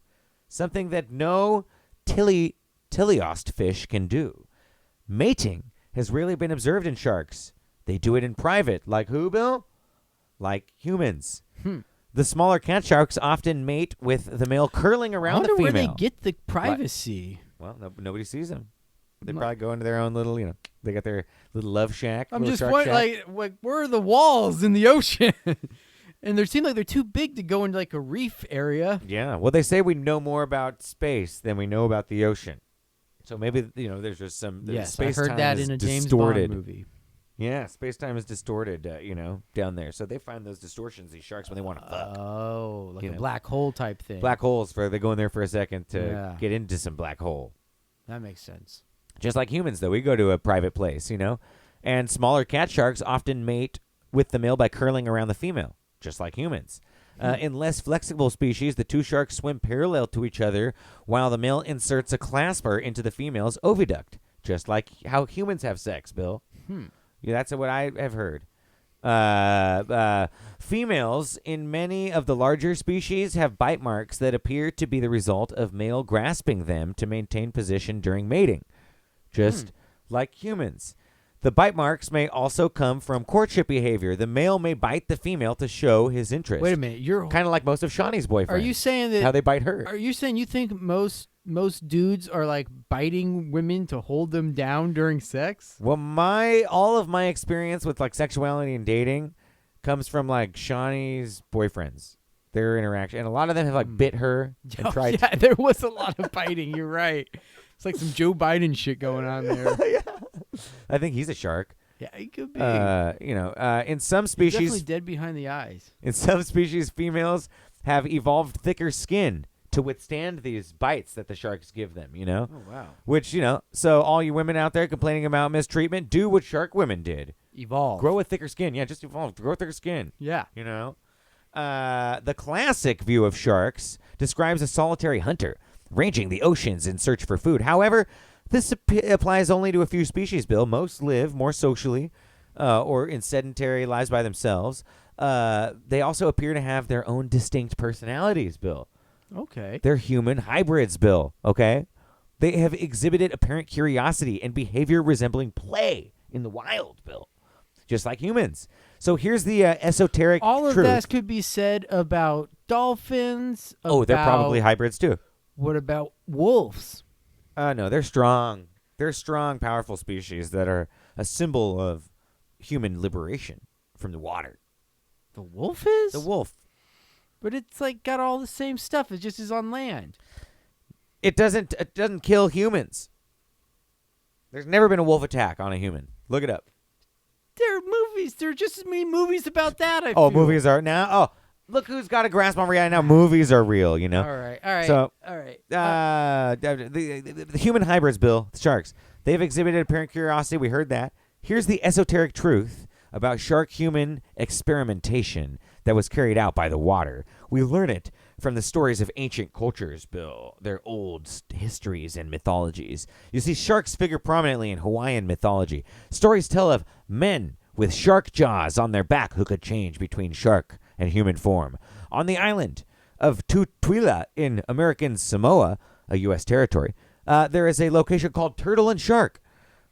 something that no teleost fish can do. Mating has rarely been observed in sharks. They do it in private. Like who, Bill? Like humans. The smaller cat sharks often mate with the male curling around the female. I wonder where they get the privacy. Well, nobody sees them. They probably go into their own little, they got their little love shack. I'm little just shark wondering, shack. like, where are the walls in the ocean? And they seem like they're too big to go into like a reef area. Yeah. Well, they say we know more about space than we know about the ocean. So maybe, there's just some Yes, I space-time heard that is in a James distorted. Bond movie. Yeah, space-time is distorted, down there. So they find those distortions, these sharks, when they want to fuck. Oh, like You a know. black hole type thing. Black holes, they go in there for a second to Yeah. get into some black hole. That makes sense. Just like humans, though. We go to a private place, And smaller cat sharks often mate with the male by curling around the female, just like humans. In less flexible species, the two sharks swim parallel to each other while the male inserts a clasper into the female's oviduct, just like how humans have sex, Bill. Yeah, that's what I have heard. Females in many of the larger species have bite marks that appear to be the result of male grasping them to maintain position during mating, just like humans. The bite marks may also come from courtship behavior. The male may bite the female to show his interest. Wait a minute, you're Kind of like most of Shawnee's boyfriends. Are you saying that? How they bite her. Are you saying you think most dudes are like biting women to hold them down during sex? Well, all of my experience with like sexuality and dating comes from like Shawnee's boyfriends. Their interaction, and a lot of them have like bit her and tried. Yeah, there was a lot of biting. You're right. It's like some Joe Biden shit going on there. I think he's a shark. Yeah, he could be. In some He's species, definitely dead behind the eyes. in some species, females have evolved thicker skin to withstand these bites that the sharks give them. Oh wow. Which so all you women out there complaining about mistreatment, do what shark women did. Evolve. Grow a thicker skin. Yeah, just evolve. Grow thicker skin. Yeah. The classic view of sharks describes a solitary hunter ranging the oceans in search for food. However, this applies only to a few species, Bill. Most live more socially or in sedentary lives by themselves. They also appear to have their own distinct personalities, Bill. Okay. They're human hybrids, Bill, okay? They have exhibited apparent curiosity and behavior resembling play in the wild, Bill, just like humans. So here's the esoteric All of truth. that could be said about dolphins. Oh, they're about- probably hybrids too. What about wolves? No, they're strong. They're strong, powerful species that are a symbol of human liberation from the water. The wolf is? The wolf. But it's like got all the same stuff. It just is on land. It doesn't kill humans. There's never been a wolf attack on a human. Look it up. There are movies. There are just as many movies about that. I Oh, feel. movies are now. Oh, look who's got a grasp on reality now. Movies are real, All right. So, all right. the human hybrids, Bill, the sharks, they've exhibited apparent curiosity. We heard that. Here's the esoteric truth about shark-human experimentation that was carried out by the water. We learn it from the stories of ancient cultures, Bill, their old histories and mythologies. You see, sharks figure prominently in Hawaiian mythology. Stories tell of men with shark jaws on their back who could change between shark and human form. On the island of Tutuila in American Samoa, a U.S. territory, there is a location called Turtle and Shark,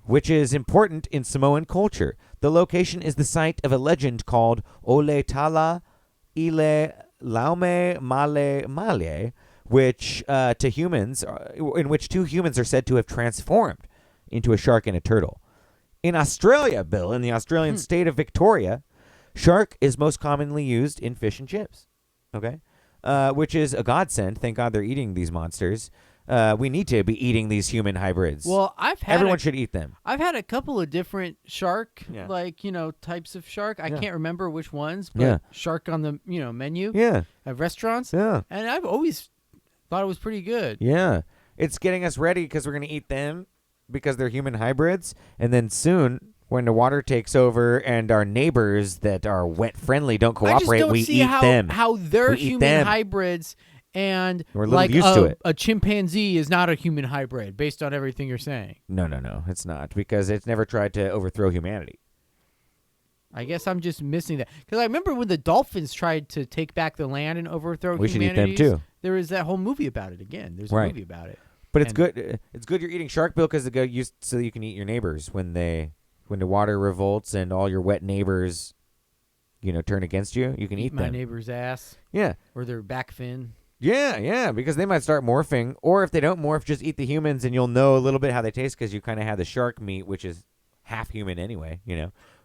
which is important in Samoan culture. The location is the site of a legend called Ole Tala Ile Laume Male Male, which to humans, in which two humans are said to have transformed into a shark and a turtle. In Australia, Bill, in the Australian state of Victoria, shark is most commonly used in fish and chips. Okay, which is a godsend. Thank God they're eating these monsters. We need to be eating these human hybrids. Well, Everyone should eat them. I've had a couple of different shark, Yeah. types of shark. I Yeah. can't remember which ones, but Yeah. shark on the menu Yeah, at restaurants. yeah, And I've always thought it was pretty good. yeah. It's getting us ready because we're going to eat them because they're human hybrids. And then soon, when the water takes over and our neighbors that are wet friendly don't I just cooperate, don't we see eat how them. how they're We eat human them. hybrids and We're a little like used to it. a chimpanzee is not a human hybrid based on everything you're saying. No, it's not because it's never tried to overthrow humanity. I guess I'm just missing that because I remember when the dolphins tried to take back the land and overthrow We should eat humanity. them too. There was that whole movie about it again. There's a Right. movie about it. But it's And- good. It's good you're eating shark, Bill, because so you can eat your neighbors when the water revolts and all your wet neighbors, turn against you. You can eat my them. neighbor's ass Yeah, or their back fin. Yeah, because they might start morphing, or if they don't morph, just eat the humans, and you'll know a little bit how they taste because you kind of have the shark meat, which is half human anyway,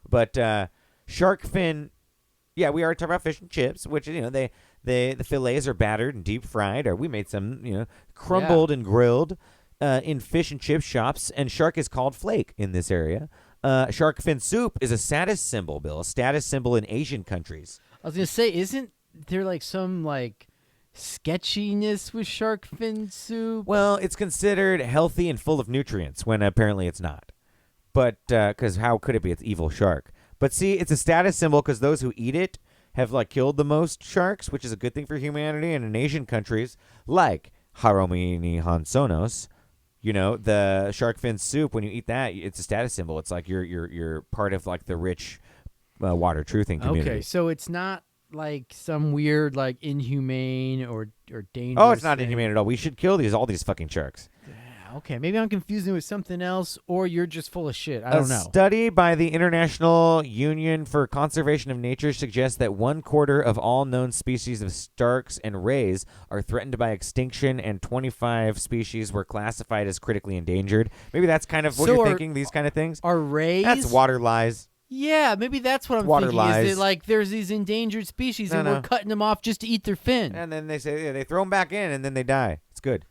But shark fin, yeah, we already talked about fish and chips, which the fillets are battered and deep fried, or we made some, crumbled and grilled in fish and chip shops, and shark is called flake in this area. Shark fin soup is a status symbol, Bill, a status symbol in Asian countries. I was gonna say, isn't there like some sketchiness with shark fin soup? Well, it's considered healthy and full of nutrients when apparently it's not. But because how could it be? It's evil shark. But see, it's a status symbol because those who eat it have killed the most sharks, which is a good thing for humanity. And in Asian countries like Haromini Hansonos, the shark fin soup, when you eat that, it's a status symbol. It's like you're part of the rich water truthing community. Okay, so it's not like some weird inhumane or dangerous. Oh, it's not thing. inhumane at all. We should kill all these fucking sharks. Okay, maybe I'm confusing it with something else, or you're just full of shit. I don't know. A study by the International Union for Conservation of Nature suggests that 1/4 of all known species of sharks and rays are threatened by extinction, and 25 species were classified as critically endangered. Maybe that's kind of what you're thinking, these kind of things. Are rays? That's water lies. Yeah, maybe that's what I'm Water thinking. lies. Is that there's these endangered species and we're cutting them off just to eat their fin. And then they say they throw them back in, and then they die. It's good.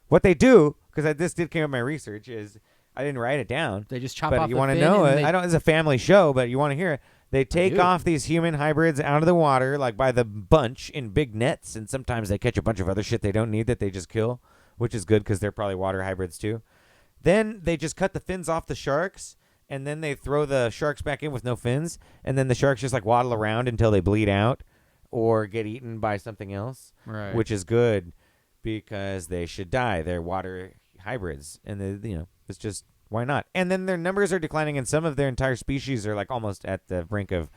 What they do, because this did came up in my research, is I didn't write it down. They just chop but off you the want to fin know and it. I don't. It's a family show, but you want to hear it. They take do. off these human hybrids out of the water, by the bunch in big nets, and sometimes they catch a bunch of other shit they don't need that they just kill, which is good because they're probably water hybrids too. Then they just cut the fins off the sharks, and then they throw the sharks back in with no fins, and then the sharks just waddle around until they bleed out or get eaten by something else, Right. which is good because they should die. They're water hybrids, and it's just, why not? And then their numbers are declining, and some of their entire species are almost at the brink of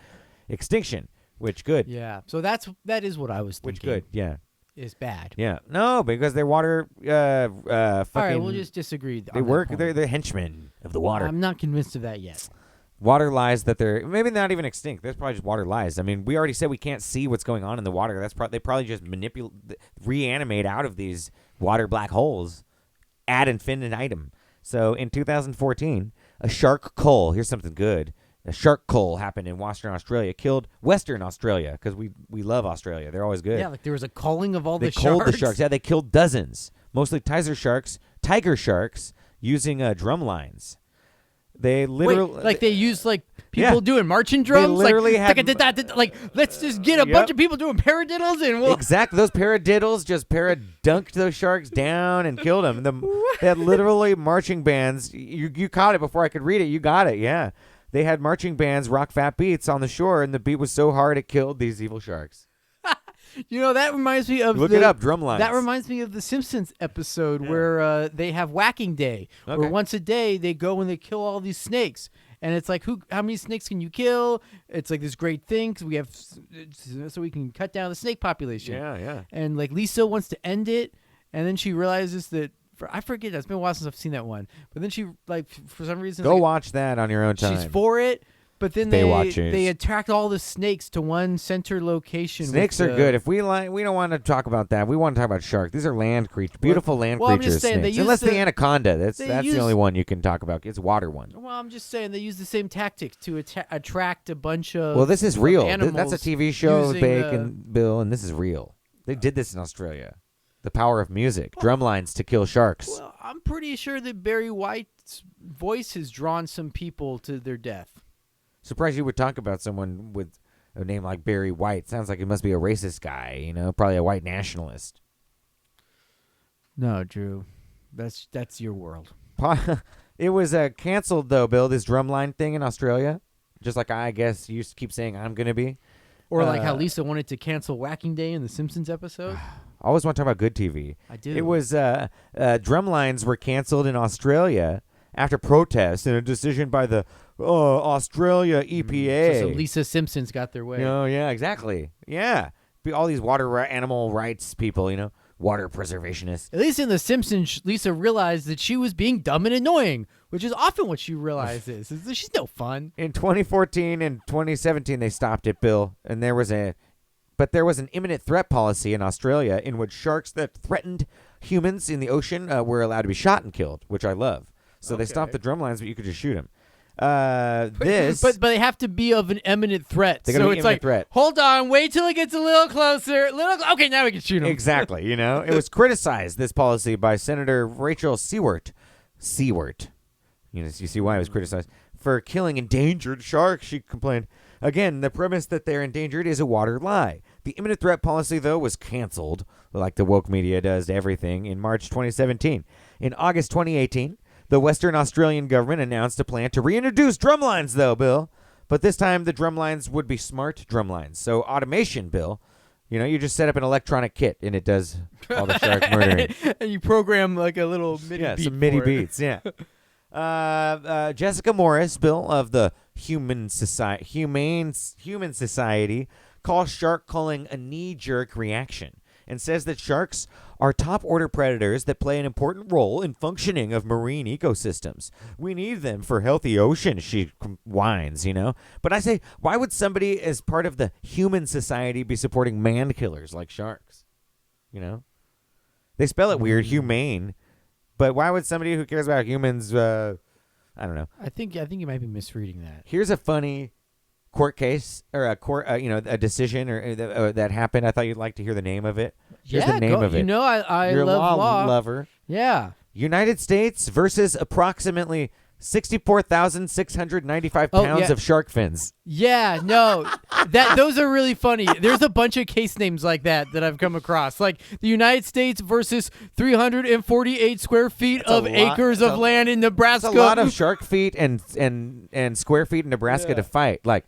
extinction, which good. Yeah, so that is what I was thinking. Which good, yeah. Is bad. Yeah, no, because they're water. Fucking, All right, we'll just disagree. They work. They're the henchmen of the water. I'm not convinced of that yet. Water lies that they're maybe not even extinct. There's probably just water lies. I mean, we already said we can't see what's going on in the water. They probably just reanimate out of these water black holes ad infinitum item. So in 2014, a shark cull. Here's something good. A shark cull happened in Western Australia, killed Western Australia because we love Australia. They're always good. Yeah, there was a culling of all They the culled sharks. the sharks. Yeah, they killed dozens, mostly tiger sharks, using drum lines. They literally Wait, they use people doing marching drums. literally had let's just get a bunch of people doing paradiddles and we'll exactly those paradiddles just dunked those sharks down and killed them. They had literally marching bands. You caught it before I could read it. You got it. Yeah, they had marching bands rock fat beats on the shore, and the beat was so hard it killed these evil sharks. that reminds me of Look it up, drum lines. That reminds me of the Simpsons episode where they have whacking day, where Okay. once a day they go and they kill all these snakes, and it's how many snakes can you kill? It's this great thing because we have so we can cut down the snake population. Yeah. And Lisa wants to end it, and then she realizes that I forget. It's been a while since I've seen that one, but then she for some reason Go watch that on your own time. she's for it. But then Baywatching. they attract all the snakes to one center location. Snakes are good. If we don't want to talk about that. We want to talk about sharks. These are land creatures, beautiful land well, I'm creatures. just saying, they snakes. use Unless the the- anaconda. That's they the use- only one you can talk about. It's a water one. Well, I'm just saying they use the same tactic to attract a bunch of. Well, this is real. Animals That's a TV show, using, Bacon Bill, and this is real. They did this in Australia. The power of music, drum lines to kill sharks. Well, I'm pretty sure that Barry White's voice has drawn some people to their death. Surprised you would talk about someone with a name like Barry White. Sounds like it must be a racist guy, probably a white nationalist. No, Drew, that's your world. It was canceled, though, Bill, this drumline thing in Australia. Just like I guess you keep saying I'm going to be. Or like how Lisa wanted to cancel Whacking Day in the Simpsons episode. I always want to talk about good TV. I do. It was drumlines were canceled in Australia after protests and a decision by the Australia EPA. So Lisa Simpson's got their way. Yeah, exactly. Yeah. All these animal rights people, water preservationists. At least in The Simpsons, Lisa realized that she was being dumb and annoying, which is often what she realizes. Is that she's no fun. In 2014 and 2017, they stopped it, Bill, and there was a but there was an imminent threat policy in Australia in which sharks that threatened humans in the ocean were allowed to be shot and killed, which I love. So they stopped the drumlines, but you could just shoot them. But they have to be of an imminent threat. They gotta So be it's imminent like, threat. hold on, wait till it gets a little closer. Okay, now we can shoot him. Exactly. It was criticized, this policy, by Senator Rachel Seward. You see why it was criticized for killing endangered sharks. She complained. Again, the premise that they're endangered is a water lie. The imminent threat policy, though, was canceled, like the woke media does to everything, in March 2017. In August 2018, the Western Australian government announced a plan to reintroduce drumlines, though, Bill. But this time, the drumlines would be smart drumlines. So automation, Bill. You just set up an electronic kit, and it does all the shark murdering. And you program like a little MIDI beat some MIDI for it. beats, yeah. Jessica Morris, Bill, of the Humane Society, calls shark culling a knee-jerk reaction and says that sharks are top-order predators that play an important role in functioning of marine ecosystems. We need them for healthy oceans, she whines, But I say, why would somebody as part of the Humane Society be supporting man-killers like sharks? They spell it weird, humane. But why would somebody who cares about humans, I don't know. I think you might be misreading that. Here's a funny court case or a decision or that happened. I thought you'd like to hear the name of it. Here's the name of it. I You're love a law lover. Yeah. United States versus approximately 64,695 pounds of shark fins. Yeah, no, those are really funny. There's a bunch of case names like that I've come across, like the United States versus 348 square feet of acres of land in Nebraska. That's a lot of shark feet and square feet in Nebraska to fight. Like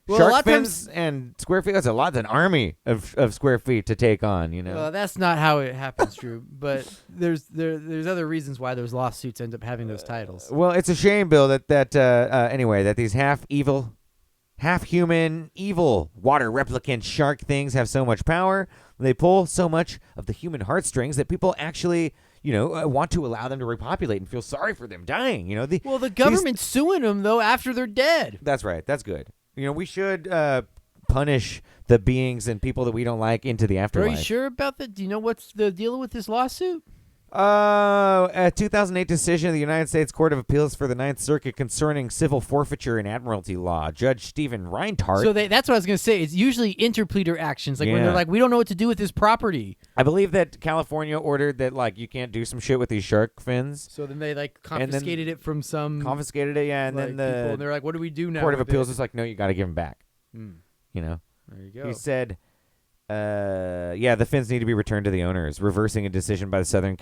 shark fins and square feet. That's a lot. That's an army of square feet to take on. Well, that's not how it happens, Drew. But there's other reasons why those lawsuits end up having those titles. Well, it's a shame, Bill, that these half human, evil water replicant shark things have so much power. They pull so much of the human heartstrings that people actually, want to allow them to repopulate and feel sorry for them dying. The government's suing them though after they're dead. That's right. That's good. We should punish the beings and people that we don't like into the afterlife. Are you sure about that? Do you know what's the deal with this lawsuit? A 2008 decision of the United States Court of Appeals for the Ninth Circuit concerning civil forfeiture and admiralty law. Judge Stephen Reinhardt. So that's what I was going to say. It's usually interpleader actions, like when they're like, we don't know what to do with this property. I believe that California ordered that, you can't do some shit with these shark fins. So then they, confiscated it from some... Confiscated it, yeah. And then the people, and they're like, what do we do now? Court of Appeals is like, no, you got to give them back. There you go. He said... the fins need to be returned to the owners, reversing a decision by the Southern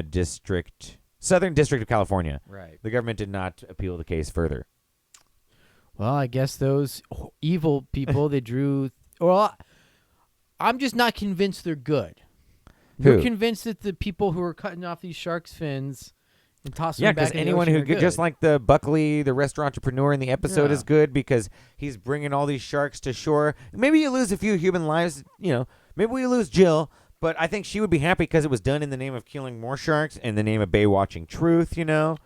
District of California. Right. The government did not appeal the case further. Well, I guess those evil people, they drew... Well, I'm just not convinced they're good. Who? You're convinced that the people who are cutting off these sharks' fins and tossing them back in the anyone ocean who are good. just like the Buckley, the restaurant entrepreneur in the episode, is good because he's bringing all these sharks to shore. Maybe you lose a few human lives, maybe we lose Jill, but I think she would be happy because it was done in the name of killing more sharks, in the name of Baywatching truth,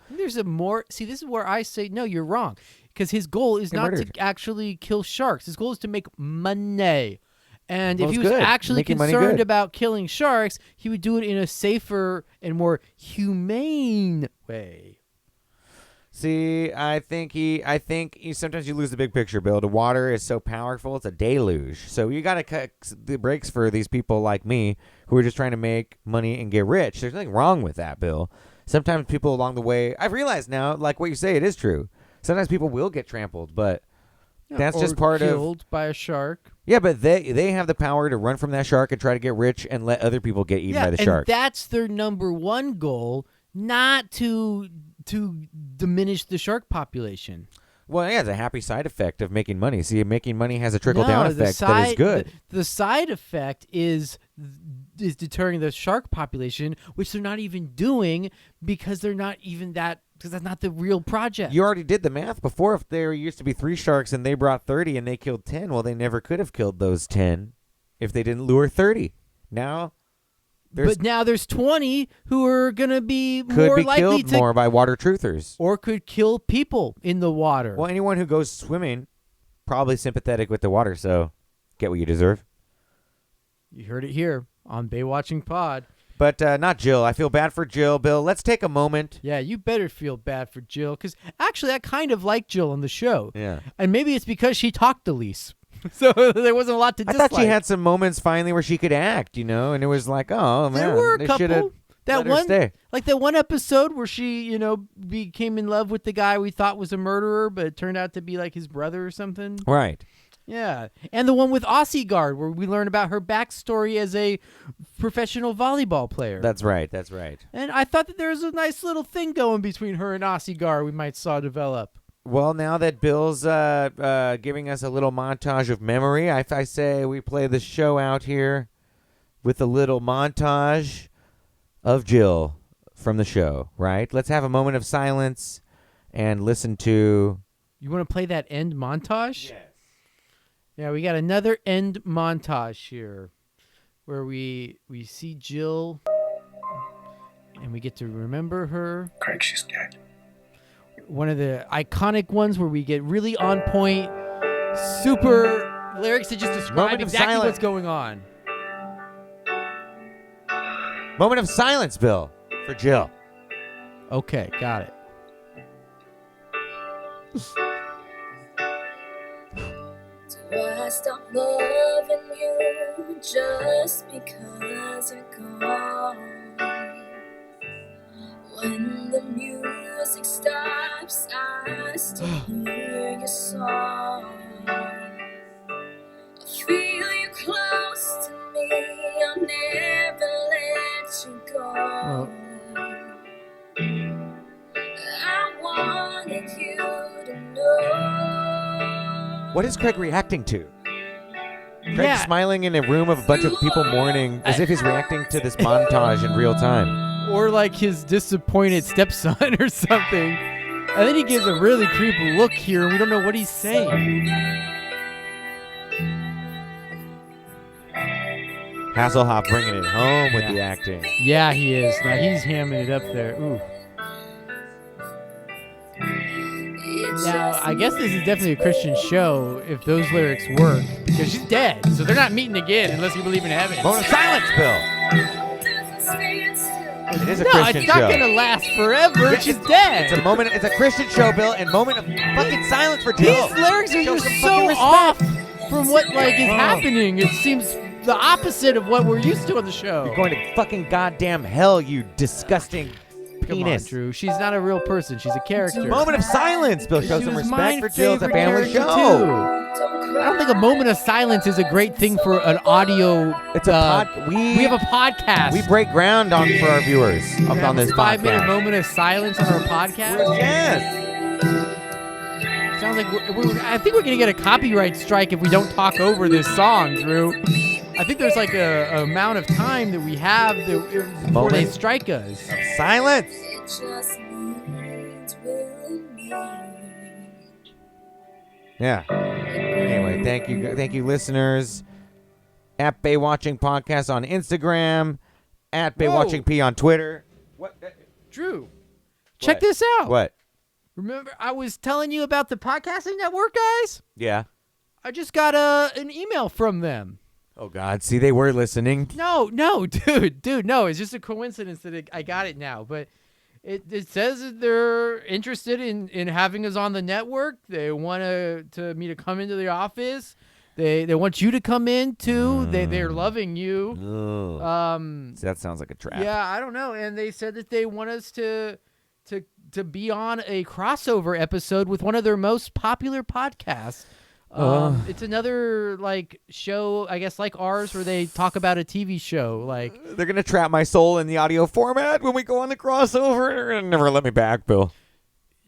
There's a more... See, this is where I say, no, you're wrong. Because his goal is not to actually kill sharks. His goal is to make money. And if he was actually concerned about killing sharks, he would do it in a safer and more humane way. See, I think sometimes you lose the big picture, Bill. The water is so powerful, it's a deluge. So you got to cut the brakes for these people like me who are just trying to make money and get rich. There's nothing wrong with that, Bill. Sometimes people along the way, I've realized now, like what you say, it is true. Sometimes people will get trampled, but that's just part of... killed by a shark. Yeah, but they have the power to run from that shark and try to get rich and let other people get eaten by the shark. That's their number one goal, not to diminish the shark population. Well, yeah, it's a happy side effect of making money. See, making money has a trickle-down effect that is good. The side effect is deterring the shark population, which they're not even doing because they're not even that... Because that's not the real project. You already did the math before. If there used to be 3 sharks and they brought 30 and they killed 10, well, they never could have killed those 10 if they didn't lure 30. Now there's 20 who are going to be more likely killed more by water truthers. Or could kill people in the water. Well, anyone who goes swimming, probably sympathetic with the water, so get what you deserve. You heard it here on Baywatching Pod. But not Jill. I feel bad for Jill. Bill, let's take a moment. Yeah, you better feel bad for Jill, because actually I kind of like Jill on the show. Yeah. And maybe it's because she talked the least. So there wasn't a lot to I dislike. thought she had some moments finally where she could act, and it was like, oh, man. There were a they couple. should've That let her one, stay. like that one episode where she, became in love with the guy we thought was a murderer, but it turned out to be like his brother or something. Right. Yeah, and the one with Aussie Guard, where we learn about her backstory as a professional volleyball player. That's right. That's right. And I thought that there was a nice little thing going between her and Aussie Guard we might saw develop. Well, now that Bill's giving us a little montage of memory, I say we play the show out here with a little montage of Jill from the show, right? Let's have a moment of silence and listen to... You want to play that end montage? Yes. Yeah, we got another end montage here where we see Jill and we get to remember her. Craig, she's dead. One of the iconic ones where we get really on point, super lyrics that just describe Moment of exactly silence. what's going on. Moment of silence, Bill, for Jill. Okay, got it. Do I stop loving you just because you're gone? When the music stops, I still hear your song. I feel you close to me, I'll never let you go. I wanted you to know. What is Craig reacting to? Craig's Yeah. smiling in a room of a bunch of people mourning as if he's reacting to this montage in real time. Or like his disappointed stepson or something. And then he gives a really creepy look here and we don't know what he's saying. Hasselhoff bringing it home with the acting. Yeah, he is. Now he's hamming it up there. Ooh. Now, I guess this is definitely a Christian show if those lyrics work, because she's dead, so they're not meeting again unless you believe in heaven. Moment of silence, Bill. It is a No, Christian it's not show. gonna last forever. She's dead. It's a moment. It's a Christian show, Bill, and moment of fucking silence for Jill. These lyrics are Show just some so fucking respect. off from what is happening. It seems the opposite of what we're used to on the show. You're going to fucking goddamn hell, you disgusting Come on, penis. Drew. She's not a real person. She's a character. Moment of silence, Bill. Show She some was my respect for Jill. It's a favorite family character, show. too. I don't think a moment of silence is a great thing for an audio. It's a pod. We have a podcast. We break ground on for our viewers on this 5-minute podcast. moment of silence on our podcast. Yes. Sounds like I think we're gonna get a copyright strike if we don't talk over this song, Drew. I think there's like a amount of time that we have before they Moment. strike us. Silence. It just needs with me. Yeah. Anyway, thank you, listeners. At Baywatching Podcast on Instagram. At Baywatching P on Twitter. What? Drew, check this out. What? Remember, I was telling you about the podcasting network, guys? Yeah. I just got an email from them. Oh God! See, they were listening. No, dude, no. It's just a coincidence that I got it now. But it says that they're interested in having us on the network. They want me to come into the office. They want you to come in too. They're loving you. Ugh. See, that sounds like a trap. Yeah, I don't know. And they said that they want us to be on a crossover episode with one of their most popular podcasts. It's another show, I guess, like ours, where they talk about a TV show. They're gonna trap my soul in the audio format when we go on the crossover. They're gonna never let me back, Bill.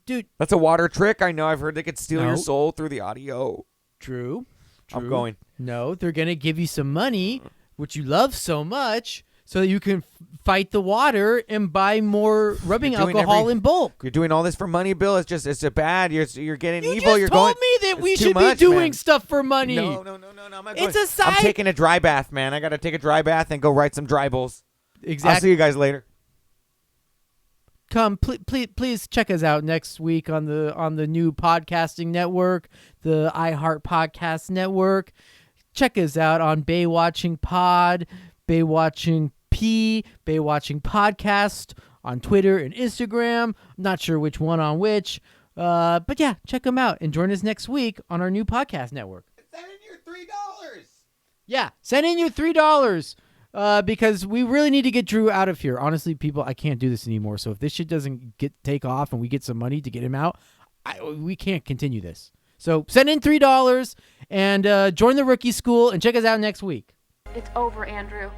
Dude, That's a water trick. I know. I've heard they could steal No. your soul through the audio. True. I'm going. No, they're gonna give you some money, which you love so much, so that you can fight the water and buy more rubbing You're doing alcohol in bulk. You're doing all this for money, Bill. It's a bad. You're getting You evil. just You're told going. me that it's we too should much, be doing man. stuff for money. No. I'm not It's going. a side- I'm taking a dry bath, man. I gotta take a dry bath and go write some dry bowls. Exactly. I'll see you guys later. Come, please check us out next week on the new podcasting network, the iHeart Podcast Network. check us out on Baywatching Pod, Baywatching P, Baywatching Podcast on Twitter and Instagram. I'm not sure which one on which. But yeah, check them out and join us next week on our new podcast network. Send in your $3. Yeah, send in your $3 because we really need to get Drew out of here. Honestly, people, I can't do this anymore. So if this shit doesn't take off and we get some money to get him out, we can't continue this. So send in $3 and join the rookie school and check us out next week. It's over, Andrew.